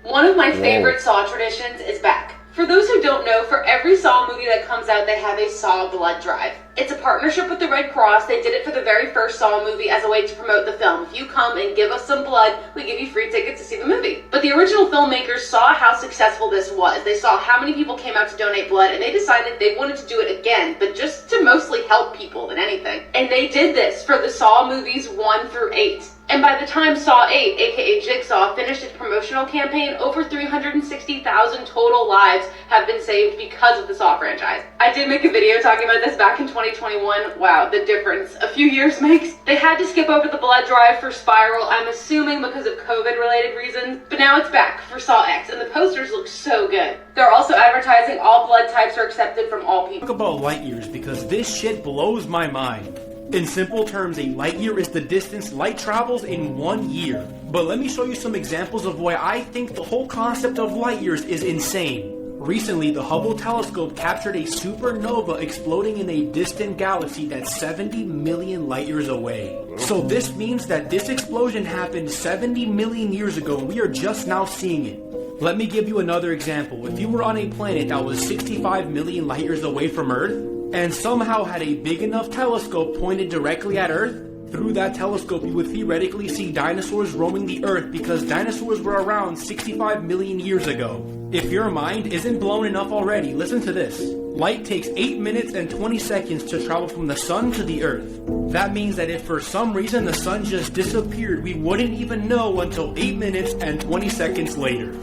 One of my favorite Saw traditions is back. For those who don't know, for every Saw movie that comes out, they have a Saw blood drive. It's a partnership with the Red Cross. They did it for the very first Saw movie as a way to promote the film. If you come and give us some blood, we give you free tickets to see the movie. But the original filmmakers saw how successful this was. They saw how many people came out to donate blood, and they decided they wanted to do it again, but just to mostly help people than anything. And they did this for the Saw movies 1 through 8. And by the time Saw 8, aka Jigsaw, finished its promotional campaign, over 360,000 total lives have been saved because of the Saw franchise. I did make a video talking about this back in 2021. Wow, the difference a few years makes. They had to skip over the blood drive for Spiral, I'm assuming because of COVID-related reasons, but now it's back for Saw X, and the posters look so good. They're also advertising all blood types are accepted from all people. Talk about light years because this shit blows my mind. In simple terms, a light year is the distance light travels in 1 year. But let me show you some examples of why I think the whole concept of light years is insane. Recently, the Hubble telescope captured a supernova exploding in a distant galaxy that's 70 million light years away. So this means that this explosion happened 70 million years ago and we are just now seeing it. Let me give you another example. If you were on a planet that was 65 million light years away from Earth, and somehow had a big enough telescope pointed directly at Earth, through that telescope you would theoretically see dinosaurs roaming the Earth because dinosaurs were around 65 million years ago. If your mind isn't blown enough already, listen to this. Light takes 8 minutes and 20 seconds to travel from the sun to the Earth. That means that if for some reason the sun just disappeared, we wouldn't even know until 8 minutes and 20 seconds later.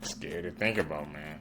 Scary to think about, man.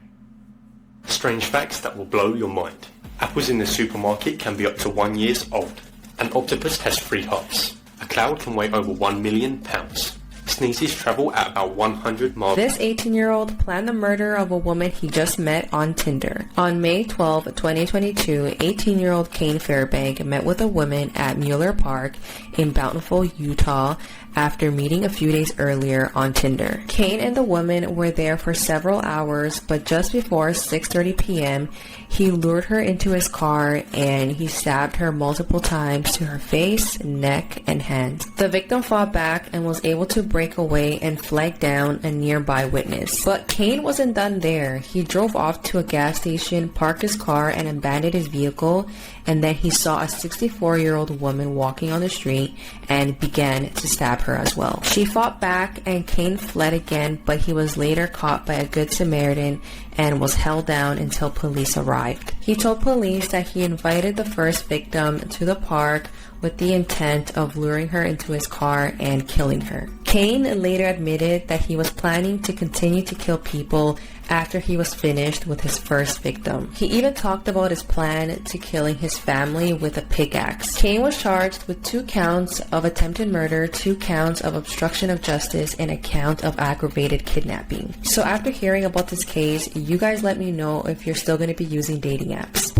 Strange facts that will blow your mind. Apples in the supermarket can be up to 1 year old. An octopus has 3 hearts. A cloud can weigh over 1 million pounds. Sneezes travel at about 100 miles. This 18-year-old planned the murder of a woman he just met on Tinder. On May 12, 2022, 18-year-old Kane Fairbank met with a woman at Mueller Park in Bountiful, Utah, after meeting a few days earlier on Tinder. Kane and the woman were there for several hours, but just before 6:30 p.m., he lured her into his car and he stabbed her multiple times to her face, neck, and hands. The victim fought back and was able to bring break away and flag down a nearby witness. But Kane wasn't done there. He drove off to a gas station, parked his car, and abandoned his vehicle, and then he saw a 64-year-old woman walking on the street and began to stab her as well. She fought back and Kane fled again, but he was later caught by a Good Samaritan and was held down until police arrived. He told police that he invited the first victim to the park with the intent of luring her into his car and killing her. Kane later admitted that he was planning to continue to kill people after he was finished with his first victim. He even talked about his plan to killing his family with a pickaxe. Kane was charged with 2 counts of attempted murder, 2 counts of obstruction of justice, and a count of aggravated kidnapping. So after hearing about this case, you guys let me know if you're still going to be using dating apps.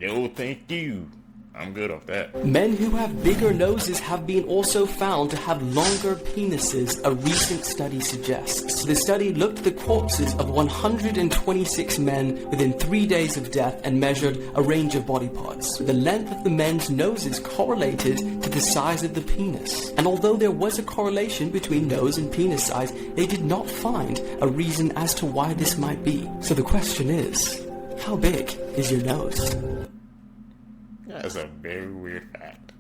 No, thank you. I'm good off that. Men who have bigger noses have been also found to have longer penises, a recent study suggests. The study looked at the corpses of 126 men within 3 days of death and measured a range of body parts. The length of the men's noses correlated to the size of the penis. And although there was a correlation between nose and penis size, they did not find a reason as to why this might be. So the question is, how big is your nose? That's a very weird fact.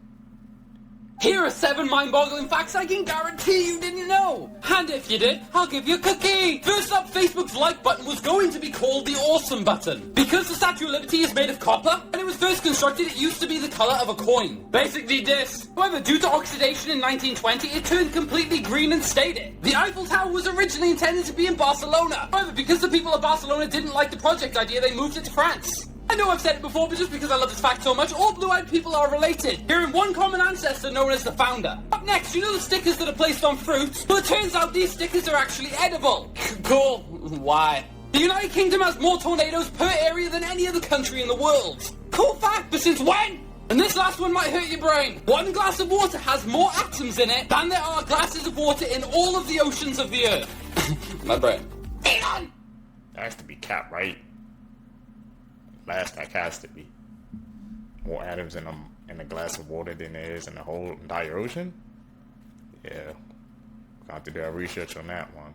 Here are 7 mind-boggling facts I can guarantee you didn't know. And if you did, I'll give you a cookie. First up, Facebook's like button was going to be called the awesome button. Because the Statue of Liberty is made of copper, when it was first constructed, it used to be the color of a coin. Basically this. However, due to oxidation in 1920, it turned completely green and stayed it. The Eiffel Tower was originally intended to be in Barcelona. However, because the people of Barcelona didn't like the project idea, they moved it to France. I know I've said it before, but just because I love this fact so much, all blue-eyed people are related, sharing one common ancestor known as the founder. Up next, you know the stickers that are placed on fruit? Well, it turns out these stickers are actually edible. Cool. Why? The United Kingdom has more tornadoes per area than any other country in the world. Cool fact, but since when? And this last one might hurt your brain. 1 glass of water has more atoms in it than there are glasses of water in all of the oceans of the earth. My brain. Elon! That has to be capped, right? Last that has to be more atoms in a glass of water than there is in the whole entire ocean. Yeah, got to do our research on that one.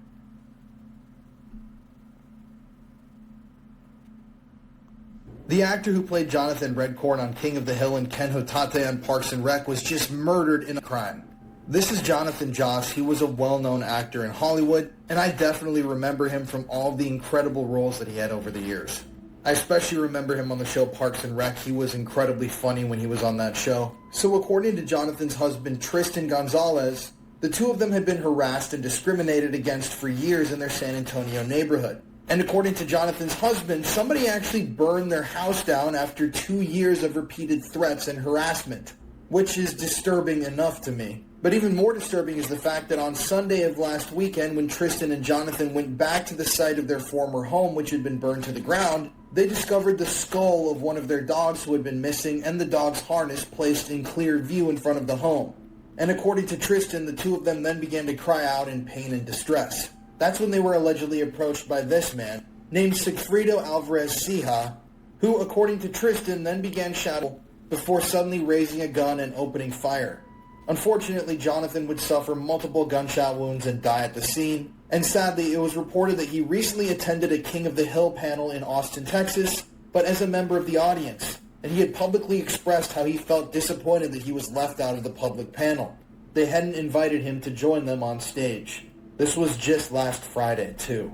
The actor who played Jonathan Redcorn on King of the Hill and Ken Hotate on Parks and Rec was just murdered in a crime. This is Jonathan Joss. He was a well-known actor in Hollywood, and I definitely remember him from all the incredible roles that he had over the years. I especially remember him on the show Parks and Rec. He was incredibly funny when he was on that show. So according to Jonathan's husband, Tristan Gonzalez, the two of them had been harassed and discriminated against for years in their San Antonio neighborhood. And according to Jonathan's husband, somebody actually burned their house down after 2 years of repeated threats and harassment, which is disturbing enough to me. But even more disturbing is the fact that on Sunday of last weekend, when Tristan and Jonathan went back to the site of their former home, which had been burned to the ground, they discovered the skull of one of their dogs who had been missing and the dog's harness placed in clear view in front of the home. And according to Tristan, the two of them then began to cry out in pain and distress. That's when they were allegedly approached by this man, named Sigfrido Alvarez Sija, who, according to Tristan, then began shouting before suddenly raising a gun and opening fire. Unfortunately, Jonathan would suffer multiple gunshot wounds and die at the scene. And sadly, it was reported that he recently attended a King of the Hill panel in Austin, Texas, but as a member of the audience. And he had publicly expressed how he felt disappointed that he was left out of the public panel. They hadn't invited him to join them on stage. This was just last Friday, too.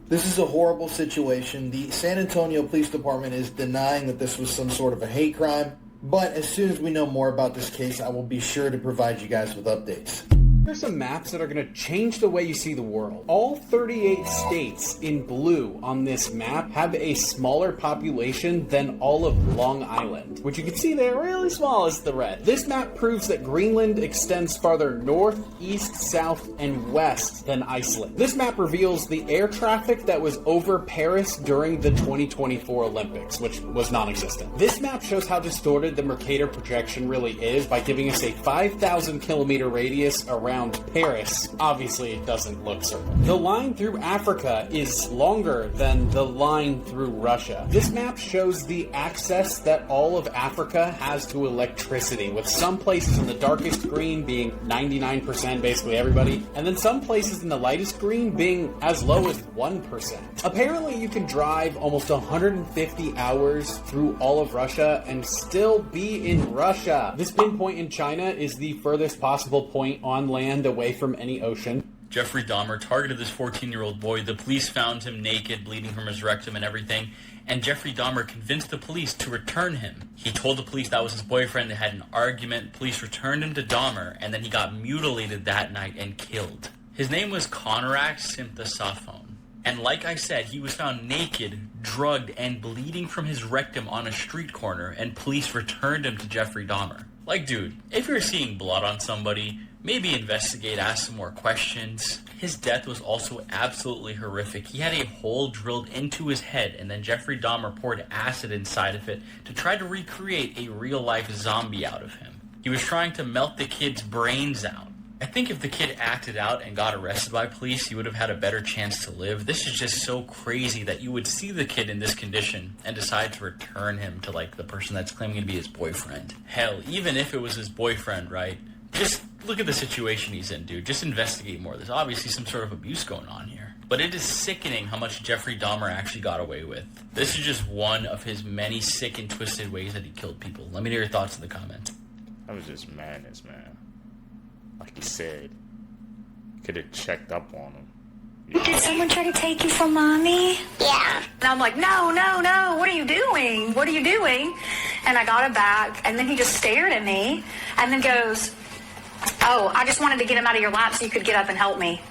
This is a horrible situation. The San Antonio Police Department is denying that this was some sort of a hate crime. But as soon as we know more about this case, I will be sure to provide you guys with updates. Here's some maps that are going to change the way you see the world. All 38 states in blue on this map have a smaller population than all of Long Island, which you can see there really small is the red. This map proves that Greenland extends farther north, east, south, and west than Iceland. This map reveals the air traffic that was over Paris during the 2024 Olympics, which was non-existent. This map shows how distorted the Mercator projection really is by giving us a 5,000 kilometer radius around around Paris. Obviously, it doesn't look certain. The line through Africa is longer than the line through Russia. This map shows the access that all of Africa has to electricity, with some places in the darkest green being 99%, basically everybody, and then some places in the lightest green being as low as 1%. Apparently, you can drive almost 150 hours through all of Russia and still be in Russia. This pinpoint in China is the furthest possible point on land away from any ocean. Jeffrey Dahmer targeted this 14-year-old boy. The police found him naked, bleeding from his rectum and everything, and Jeffrey Dahmer convinced the police to return him. He told the police that was his boyfriend. They had an argument. Police returned him to Dahmer, and then he got mutilated that night and killed. His name was Konrak Simthasaphone. And like I said, he was found naked, drugged, and bleeding from his rectum on a street corner, and police returned him to Jeffrey Dahmer. Like, dude, if you're seeing blood on somebody, maybe investigate, ask some more questions. His death was also absolutely horrific. He had a hole drilled into his head, and then Jeffrey Dahmer poured acid inside of it to try to recreate a real-life zombie out of him. He was trying to melt the kid's brains out. I think if the kid acted out and got arrested by police, he would have had a better chance to live. This is just so crazy that you would see the kid in this condition and decide to return him to, like, the person that's claiming to be his boyfriend. Hell, even if it was his boyfriend, right? Just look at the situation he's in, dude. Just investigate more. There's obviously some sort of abuse going on here. But it is sickening how much Jeffrey Dahmer actually got away with. This is just one of his many sick and twisted ways that he killed people. Let me know your thoughts in the comments. That was just madness, man. Like he said, could have checked up on him. Did someone try to take you from mommy? Yeah. And I'm like, no, what are you doing? What are you doing? And I got him back, and then he just stared at me, and then goes, oh, I just wanted to get him out of your lap so you could get up and help me.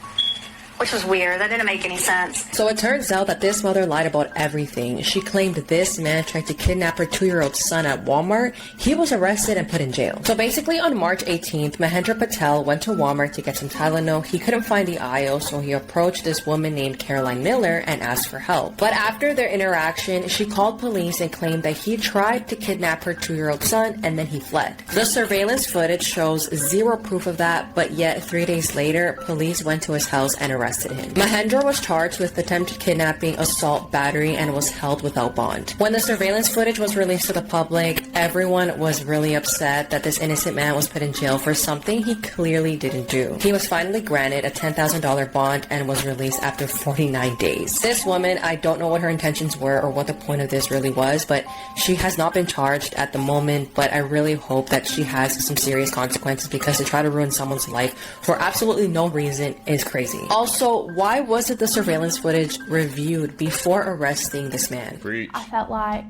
Which was weird. That didn't make any sense. So it turns out that this mother lied about everything. She claimed this man tried to kidnap her 2-year-old son at Walmart. He was arrested and put in jail. So basically on March 18th, Mahendra Patel went to Walmart to get some Tylenol. He couldn't find the aisle, so he approached this woman named Caroline Miller and asked for help. But after their interaction, she called police and claimed that he tried to kidnap her 2-year-old son and then he fled. The surveillance footage shows zero proof of that, but yet 3 days later, police went to his house and arrested him. Mahendra was charged with attempted kidnapping, assault, battery, and was held without bond. When the surveillance footage was released to the public, everyone was really upset that this innocent man was put in jail for something he clearly didn't do. He was finally granted a $10,000 bond and was released after 49 days. This woman, I don't know what her intentions were or what the point of this really was, but she has not been charged at the moment, but I really hope that she has some serious consequences, because to try to ruin someone's life for absolutely no reason is crazy. Also, why wasn't the surveillance footage reviewed before arresting this man? Preach. I felt like,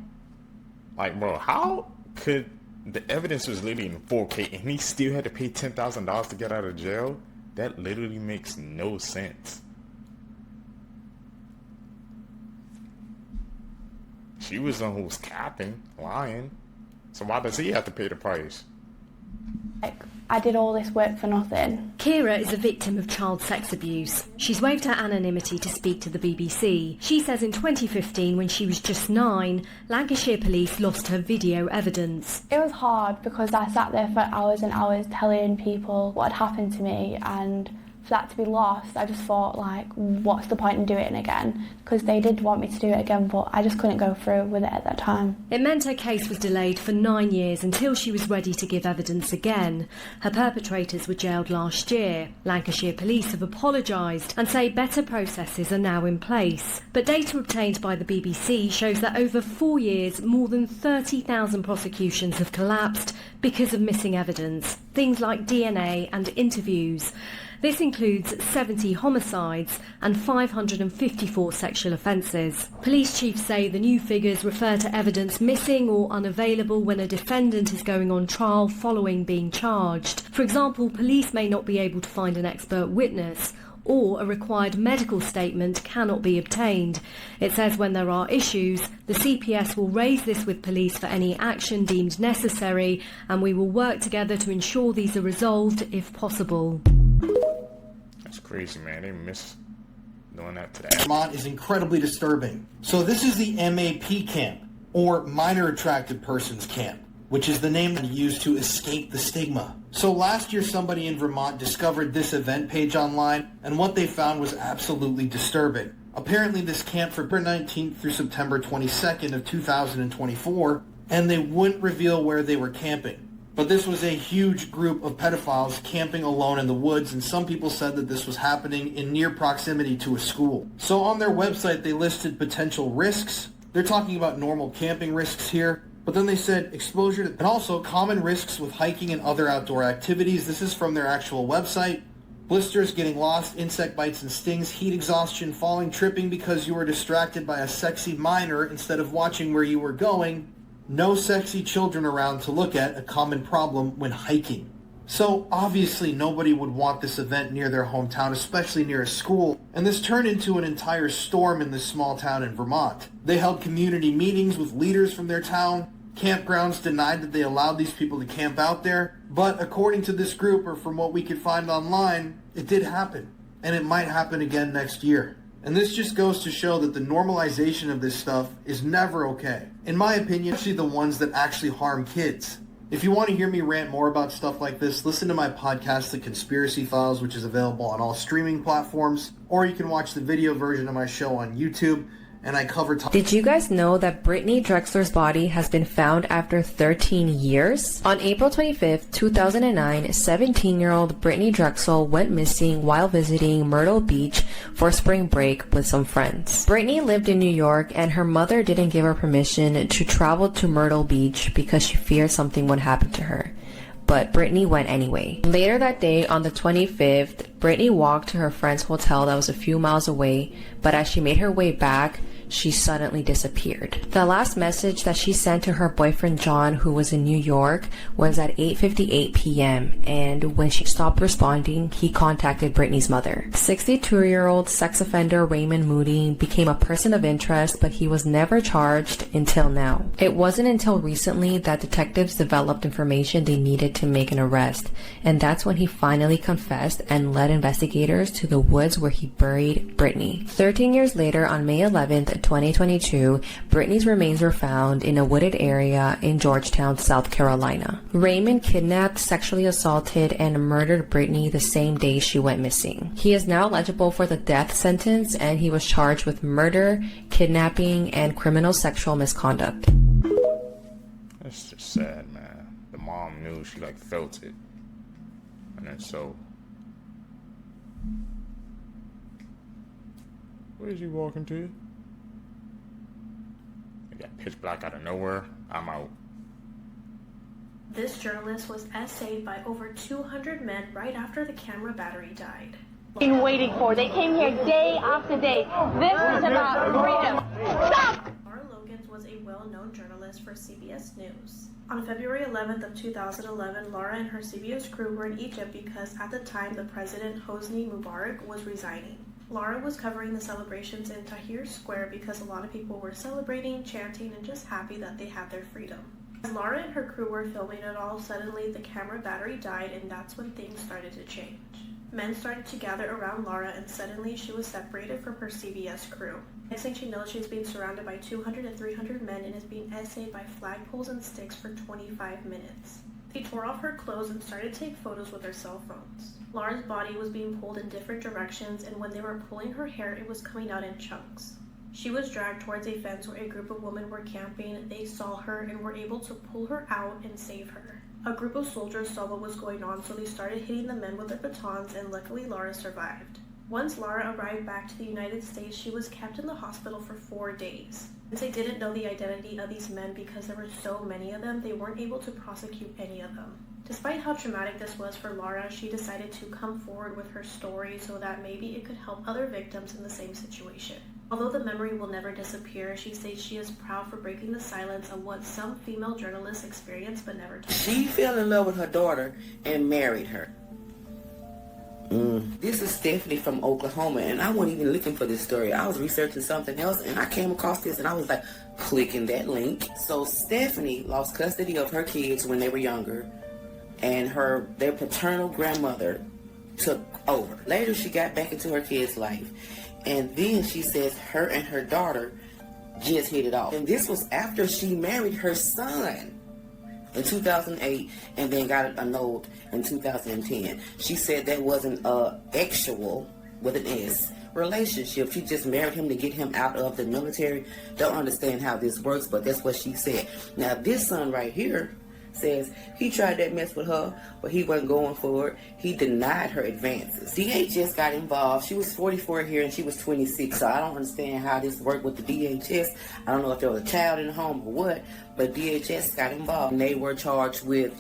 bro, how could the evidence was literally in 4K and he still had to pay $10,000 to get out of jail? That literally makes no sense. She was the one who was capping, lying. So why does he have to pay the price? I did all this work for nothing. Kira is a victim of child sex abuse. She's waived her anonymity to speak to the BBC. She says in 2015, when she was just 9, Lancashire police lost her video evidence. It was hard because I sat there for hours and hours telling people what had happened to me, and for that to be lost, I just thought, like, what's the point in doing it again? Because they did want me to do it again, but I just couldn't go through with it at that time. It meant her case was delayed for 9 years until she was ready to give evidence again. Her perpetrators were jailed last year. Lancashire police have apologised and say better processes are now in place. But data obtained by the BBC shows that over 4 years, more than 30,000 prosecutions have collapsed because of missing evidence, things like DNA and interviews. This includes 70 homicides and 554 sexual offences. Police chiefs say the new figures refer to evidence missing or unavailable when a defendant is going on trial following being charged. For example, police may not be able to find an expert witness, or a required medical statement cannot be obtained. It says when there are issues, the CPS will raise this with police for any action deemed necessary, and we will work together to ensure these are resolved if possible. That's crazy, man. They miss doing that to that. Vermont is incredibly disturbing. So this is the MAP camp, or Minor Attracted Persons Camp, which is the name used to escape the stigma. So last year somebody in Vermont discovered this event page online, and what they found was absolutely disturbing. Apparently this camped from September 19th through September 22nd of 2024, and they wouldn't reveal where they were camping. But this was a huge group of pedophiles camping alone in the woods, and some people said that this was happening in near proximity to a school. So on their website they listed potential risks. They're talking about normal camping risks here, but then they said exposure to, and also common risks with hiking and other outdoor activities. This is from their actual website. Blisters, getting lost, insect bites and stings, heat exhaustion, falling, tripping because you were distracted by a sexy minor instead of watching where you were going. No sexy children around to look at, a common problem when hiking. So obviously nobody would want this event near their hometown, especially near a school, and this turned into an entire storm in this small town in Vermont. They held community meetings with leaders from their town. Campgrounds denied that they allowed these people to camp out there, but according to this group, or from what we could find online, it did happen, and it might happen again next year. And this just goes to show that the normalization of this stuff is never okay. In my opinion, especially the ones that actually harm kids. If you want to hear me rant more about stuff like this, listen to my podcast, The Conspiracy Files, which is available on all streaming platforms, or you can watch the video version of my show on YouTube. And I covered. Did you guys know that Britney Drexler's body has been found after 13 years? On April 25th, 2009, 17-year-old Britney Drexel went missing while visiting Myrtle Beach for spring break with some friends. Britney lived in New York, and her mother didn't give her permission to travel to Myrtle Beach because she feared something would happen to her. But Britney went anyway. Later that day, on the 25th, Britney walked to her friend's hotel that was a few miles away, but as she made her way back, she suddenly disappeared. The last message that she sent to her boyfriend John, who was in New York, was at 8:58 p.m. and when she stopped responding, he contacted Britney's mother. 62-year-old sex offender Raymond Moody became a person of interest, but he was never charged until now. It wasn't until recently that detectives developed information they needed to make an arrest, and that's when he finally confessed and led investigators to the woods where he buried Britney. 13 years later, on May 11th, 2022, Britney's remains were found in a wooded area in Georgetown, South Carolina. Raymond kidnapped, sexually assaulted, and murdered Britney the same day she went missing. He is now eligible for the death sentence, and he was charged with murder, kidnapping, and criminal sexual misconduct. That's just sad, man. The mom knew, she like felt it. And then so... Where is he walking to? It got pitch black out of nowhere. I'm out. This journalist was essayed by over 200 men right after the camera battery died. Been waiting for. They came here day after day. This is about freedom. Stop! Laura Logans was a well-known journalist for CBS News. On February 11th of 2011, Laura and her CBS crew were in Egypt because at the time the president Hosni Mubarak was resigning. Laura was covering the celebrations in Tahrir Square because a lot of people were celebrating, chanting, and just happy that they had their freedom. As Laura and her crew were filming it all, suddenly the camera battery died, and that's when things started to change. Men started to gather around Laura, and suddenly she was separated from her CBS crew. Next thing she knows, she's being surrounded by 200 and 300 men and is being essayed by flagpoles and sticks for 25 minutes. They tore off her clothes and started to take photos with their cell phones. Laura's body was being pulled in different directions, and when they were pulling her hair, it was coming out in chunks. She was dragged towards a fence where a group of women were camping. They saw her and were able to pull her out and save her. A group of soldiers saw what was going on, so they started hitting the men with their batons, and luckily Laura survived. Once Laura arrived back to the United States, she was kept in the hospital for 4 days. Since they didn't know the identity of these men because there were so many of them, they weren't able to prosecute any of them. Despite how traumatic this was for Laura, she decided to come forward with her story so that maybe it could help other victims in the same situation. Although the memory will never disappear, she says she is proud for breaking the silence of what some female journalists experienced but never told. She fell in love with her daughter and married her. This is Stephanie from Oklahoma, and I wasn't even looking for this story. I was researching something else, and I came across this, and I was like, clicking that link. So Stephanie lost custody of her kids when they were younger, and their paternal grandmother took over. Later, she got back into her kid's life, and then she says her and her daughter just hit it off. And this was after she married her son. in 2008 and then got it annulled in 2010. She said that wasn't a actual, with an S, relationship. She just married him to get him out of the military. Don't understand how this works, but that's what she said. Now this son right here says he tried that mess with her, but he wasn't going for it. He denied her advances. DHS got involved. She was 44 here and she was 26, so I don't understand how this worked with the DHS. I don't know if there was a child in the home or what, but DHS got involved and they were charged with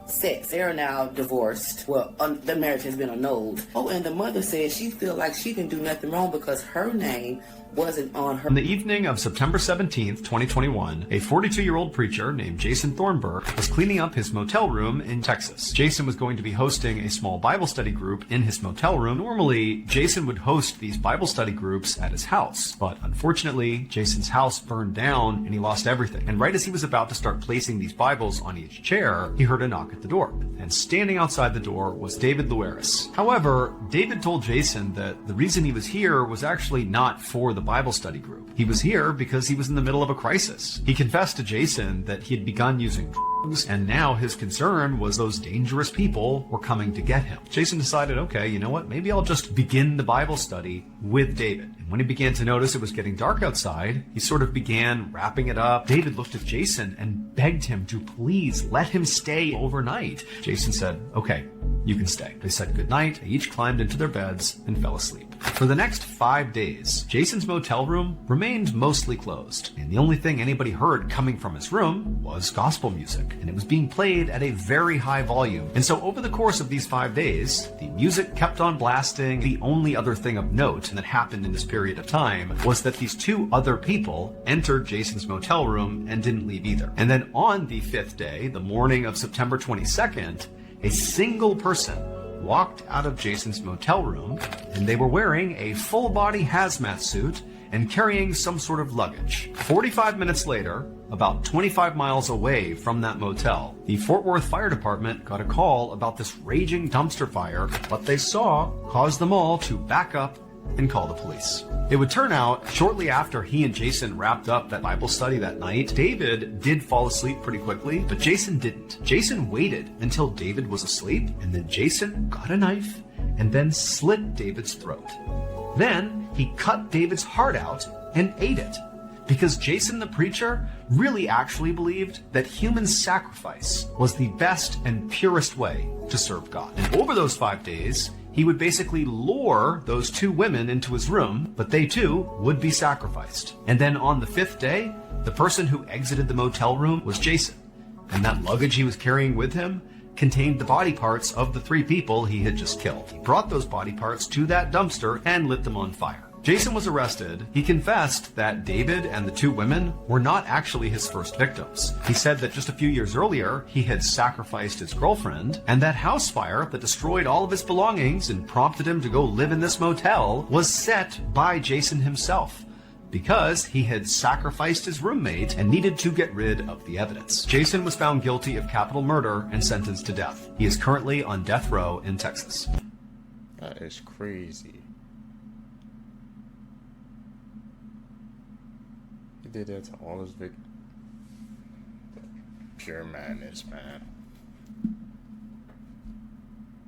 sex. They are now divorced. Well, the marriage has been annulled. Oh, and the mother says she feels like she didn't do nothing wrong because her name wasn't on her. On the evening of September 17th, 2021, a 42-year-old preacher named Jason Thornburg was cleaning up his motel room in Texas. Jason was going to be hosting a small Bible study group in his motel room. Normally, Jason would host these Bible study groups at his house, but unfortunately, Jason's house burned down and he lost everything. And right as he was about to start placing these Bibles on each chair, he heard a knock at the door. And standing outside the door was David Luaris. However, David told Jason that the reason he was here was actually not for the Bible study group. He was here because he was in the middle of a crisis. He confessed to Jason that he had begun using drugs, and now his concern was those dangerous people were coming to get him. Jason decided, okay, you know what, maybe I'll just begin the Bible study with David. And when he began to notice it was getting dark outside, he sort of began wrapping it up. David looked at Jason and begged him to please let him stay overnight. Jason said, okay, you can stay. They said goodnight, they each climbed into their beds and fell asleep. For the next 5 days, Jason's motel room remained mostly closed, and the only thing anybody heard coming from his room was gospel music, and it was being played at a very high volume. And so over the course of these 5 days, the music kept on blasting. The only other thing of note that happened in this period of time was that these 2 other people entered Jason's motel room and didn't leave either. And then on the 5th day, the morning of September 22nd, a single person walked out of Jason's motel room, and they were wearing a full-body hazmat suit and carrying some sort of luggage. 45 minutes later, about 25 miles away from that motel, the Fort Worth Fire Department got a call about this raging dumpster fire. What they saw caused them all to back up and call the police. It would turn out, shortly after he and Jason wrapped up that Bible study that night, David did fall asleep pretty quickly, but Jason didn't. Jason waited until David was asleep, and then Jason got a knife and then slit David's throat. Then he cut David's heart out and ate it, because Jason the preacher really actually believed that human sacrifice was the best and purest way to serve God. And over those 5 days, he would basically lure those 2 women into his room, but they too would be sacrificed. And then on the 5th day, the person who exited the motel room was Jason. And that luggage he was carrying with him contained the body parts of the 3 people he had just killed. He brought those body parts to that dumpster and lit them on fire. Jason was arrested. He confessed that David and the 2 women were not actually his first victims. He said that just a few years earlier, he had sacrificed his girlfriend, and that house fire that destroyed all of his belongings and prompted him to go live in this motel was set by Jason himself, because he had sacrificed his roommate and needed to get rid of the evidence. Jason was found guilty of capital murder and sentenced to death. He is currently on death row in Texas. That is crazy. He did that to all his victims. Pure madness, man.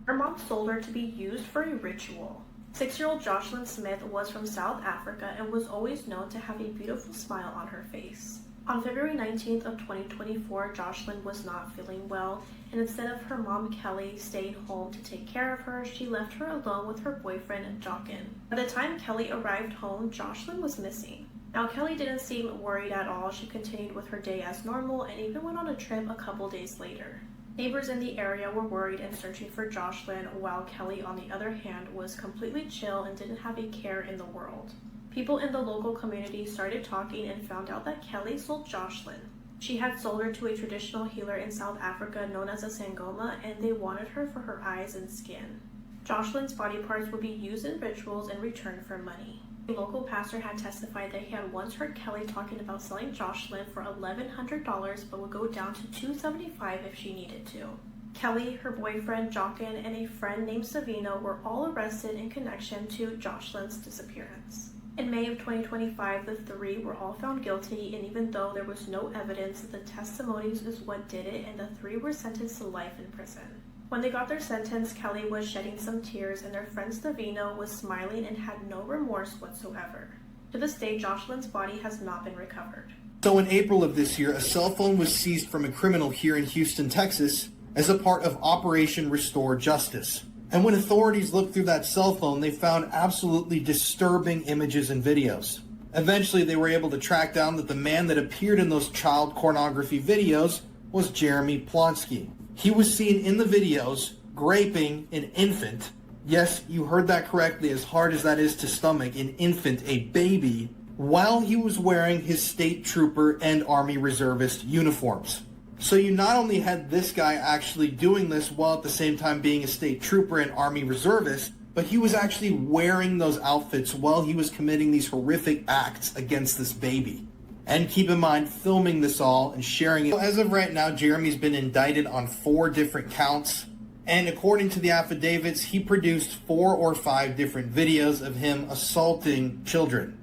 Her mom sold her to be used for a ritual. 6-year-old Jocelyn Smith was from South Africa and was always known to have a beautiful smile on her face. On February 19th of 2024, Jocelyn was not feeling well, and instead of her mom Kelly staying home to take care of her, she left her alone with her boyfriend Jochen. By the time Kelly arrived home, Jocelyn was missing. Now, Kelly didn't seem worried at all. She continued with her day as normal and even went on a trip a couple days later. Neighbors in the area were worried and searching for Jocelyn, while Kelly, on the other hand, was completely chill and didn't have a care in the world. People in the local community started talking and found out that Kelly sold Jocelyn. She had sold her to a traditional healer in South Africa known as a Sangoma, and they wanted her for her eyes and skin. Jocelyn's body parts would be used in rituals in return for money. A local pastor had testified that he had once heard Kelly talking about selling Jocelyn for $1,100, but would go down to $275 if she needed to. Kelly, her boyfriend Jochen, and a friend named Savino were all arrested in connection to Jocelyn's disappearance. In May of 2025, the three were all found guilty, and even though there was no evidence, the testimonies is what did it, and the three were sentenced to life in prison. When they got their sentence, Kelly was shedding some tears, and their friend Stavino was smiling and had no remorse whatsoever. To this day, Jocelyn's body has not been recovered. So in April of this year, a cell phone was seized from a criminal here in Houston, Texas, as a part of Operation Restore Justice. And when authorities looked through that cell phone, they found absolutely disturbing images and videos. Eventually, they were able to track down that the man that appeared in those child pornography videos was Jeremy Plonsky. He was seen in the videos graping an infant. Yes, you heard that correctly, as hard as that is to stomach, an infant, a baby, while he was wearing his state trooper and army reservist uniforms. So you not only had this guy actually doing this while at the same time being a state trooper and army reservist, but he was actually wearing those outfits while he was committing these horrific acts against this baby. And keep in mind, filming this all and sharing it. As of right now, Jeremy's been indicted on 4 different counts. And according to the affidavits, he produced 4 or 5 different videos of him assaulting children.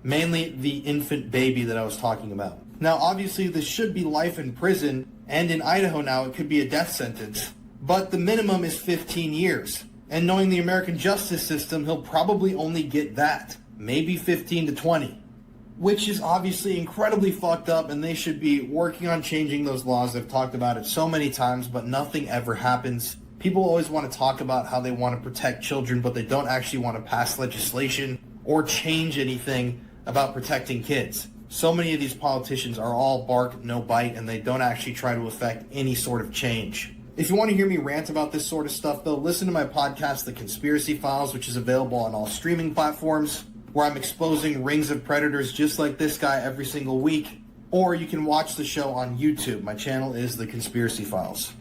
Mainly the infant baby that I was talking about. Now, obviously, this should be life in prison. And in Idaho now, it could be a death sentence. But the minimum is 15 years. And knowing the American justice system, he'll probably only get that. Maybe 15 to 20. Which is obviously incredibly fucked up, and they should be working on changing those laws. I've talked about it so many times, but nothing ever happens. People always want to talk about how they want to protect children, but they don't actually want to pass legislation or change anything about protecting kids. So many of these politicians are all bark, no bite, and they don't actually try to affect any sort of change. If you want to hear me rant about this sort of stuff, though, listen to my podcast, The Conspiracy Files, which is available on all streaming platforms, where I'm exposing rings of predators just like this guy every single week. Or you can watch the show on YouTube. My channel is The Conspiracy Files.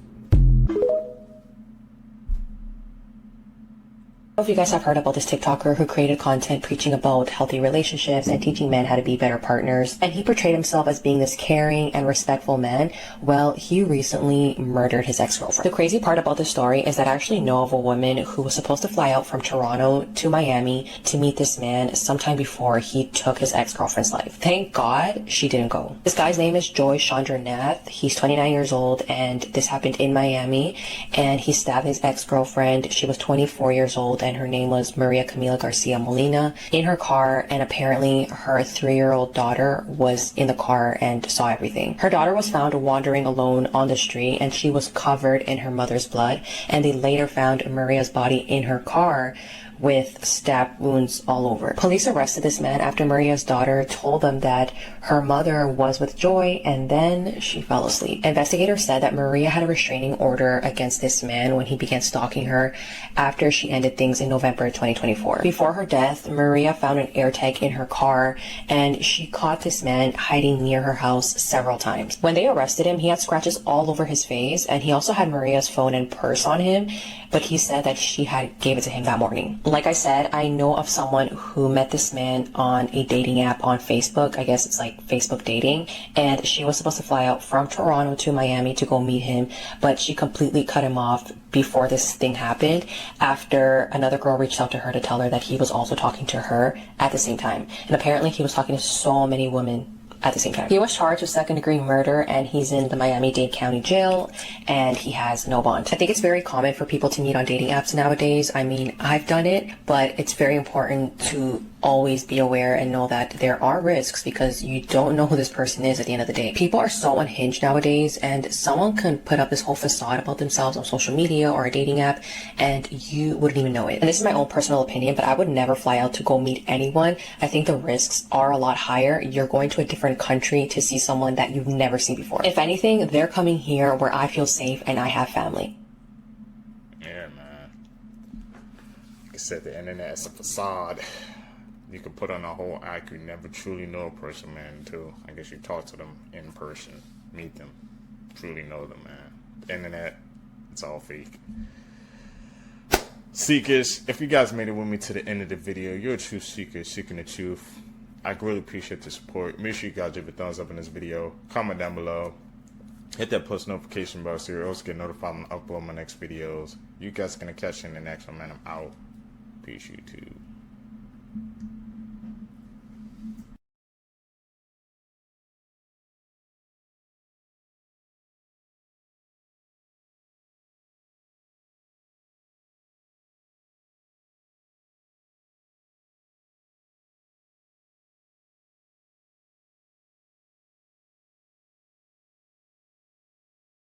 I don't know if you guys have heard about this TikToker who created content preaching about healthy relationships and teaching men how to be better partners. And he portrayed himself as being this caring and respectful man. Well, he recently murdered his ex-girlfriend. The crazy part about this story is that I actually know of a woman who was supposed to fly out from Toronto to Miami to meet this man sometime before he took his ex-girlfriend's life. Thank God she didn't go. This guy's name is Joy Chandranath. He's 29 years old, and this happened in Miami. And he stabbed his ex-girlfriend. She was 24 years old. And her name was Maria Camila Garcia Molina, in her car, and apparently her 3-year-old daughter was in the car and saw everything. Her daughter was found wandering alone on the street, and she was covered in her mother's blood, and they later found Maria's body in her car with stab wounds all over. Police arrested this man after Maria's daughter told them that her mother was with Joy and then she fell asleep. Investigators said that Maria had a restraining order against this man when he began stalking her after she ended things in November 2024. Before her death, Maria found an AirTag in her car and she caught this man hiding near her house several times. When they arrested him, he had scratches all over his face, and he also had Maria's phone and purse on him, but he said that she had gave it to him that morning. Like I said, I know of someone who met this man on a dating app on Facebook. I guess it's like Facebook dating. And she was supposed to fly out from Toronto to Miami to go meet him, but she completely cut him off before this thing happened, after another girl reached out to her to tell her that he was also talking to her at the same time. And apparently he was talking to so many women at the same time. He was charged with second-degree murder, and he's in the Miami-Dade County Jail, and he has no bond. I think it's very common for people to meet on dating apps nowadays. I mean, I've done it, but it's very important to always be aware and know that there are risks, because you don't know who this person is at the end of the day. People are so unhinged nowadays, and someone can put up this whole facade about themselves on social media or a dating app, and you wouldn't even know it. And this is my own personal opinion, but I would never fly out to go meet anyone. I think the risks are a lot higher. You're going to a different country to see someone that you've never seen before. If anything, they're coming here where I feel safe and I have family. Yeah, man. Like I said, the internet is a facade. You can put on a whole act. You never truly know a person, man, until I guess you talk to them in person, meet them, truly know them, man. The internet, it's all fake. Seekers, if you guys made it with me to the end of the video, you're a true seeker seeking the truth. I really appreciate the support. Make sure you guys give a thumbs up in this video. Comment down below. Hit that post notification bell so you'll also get notified when I upload my next videos. You guys are going to catch you in the next one, man. I'm out. Peace, YouTube.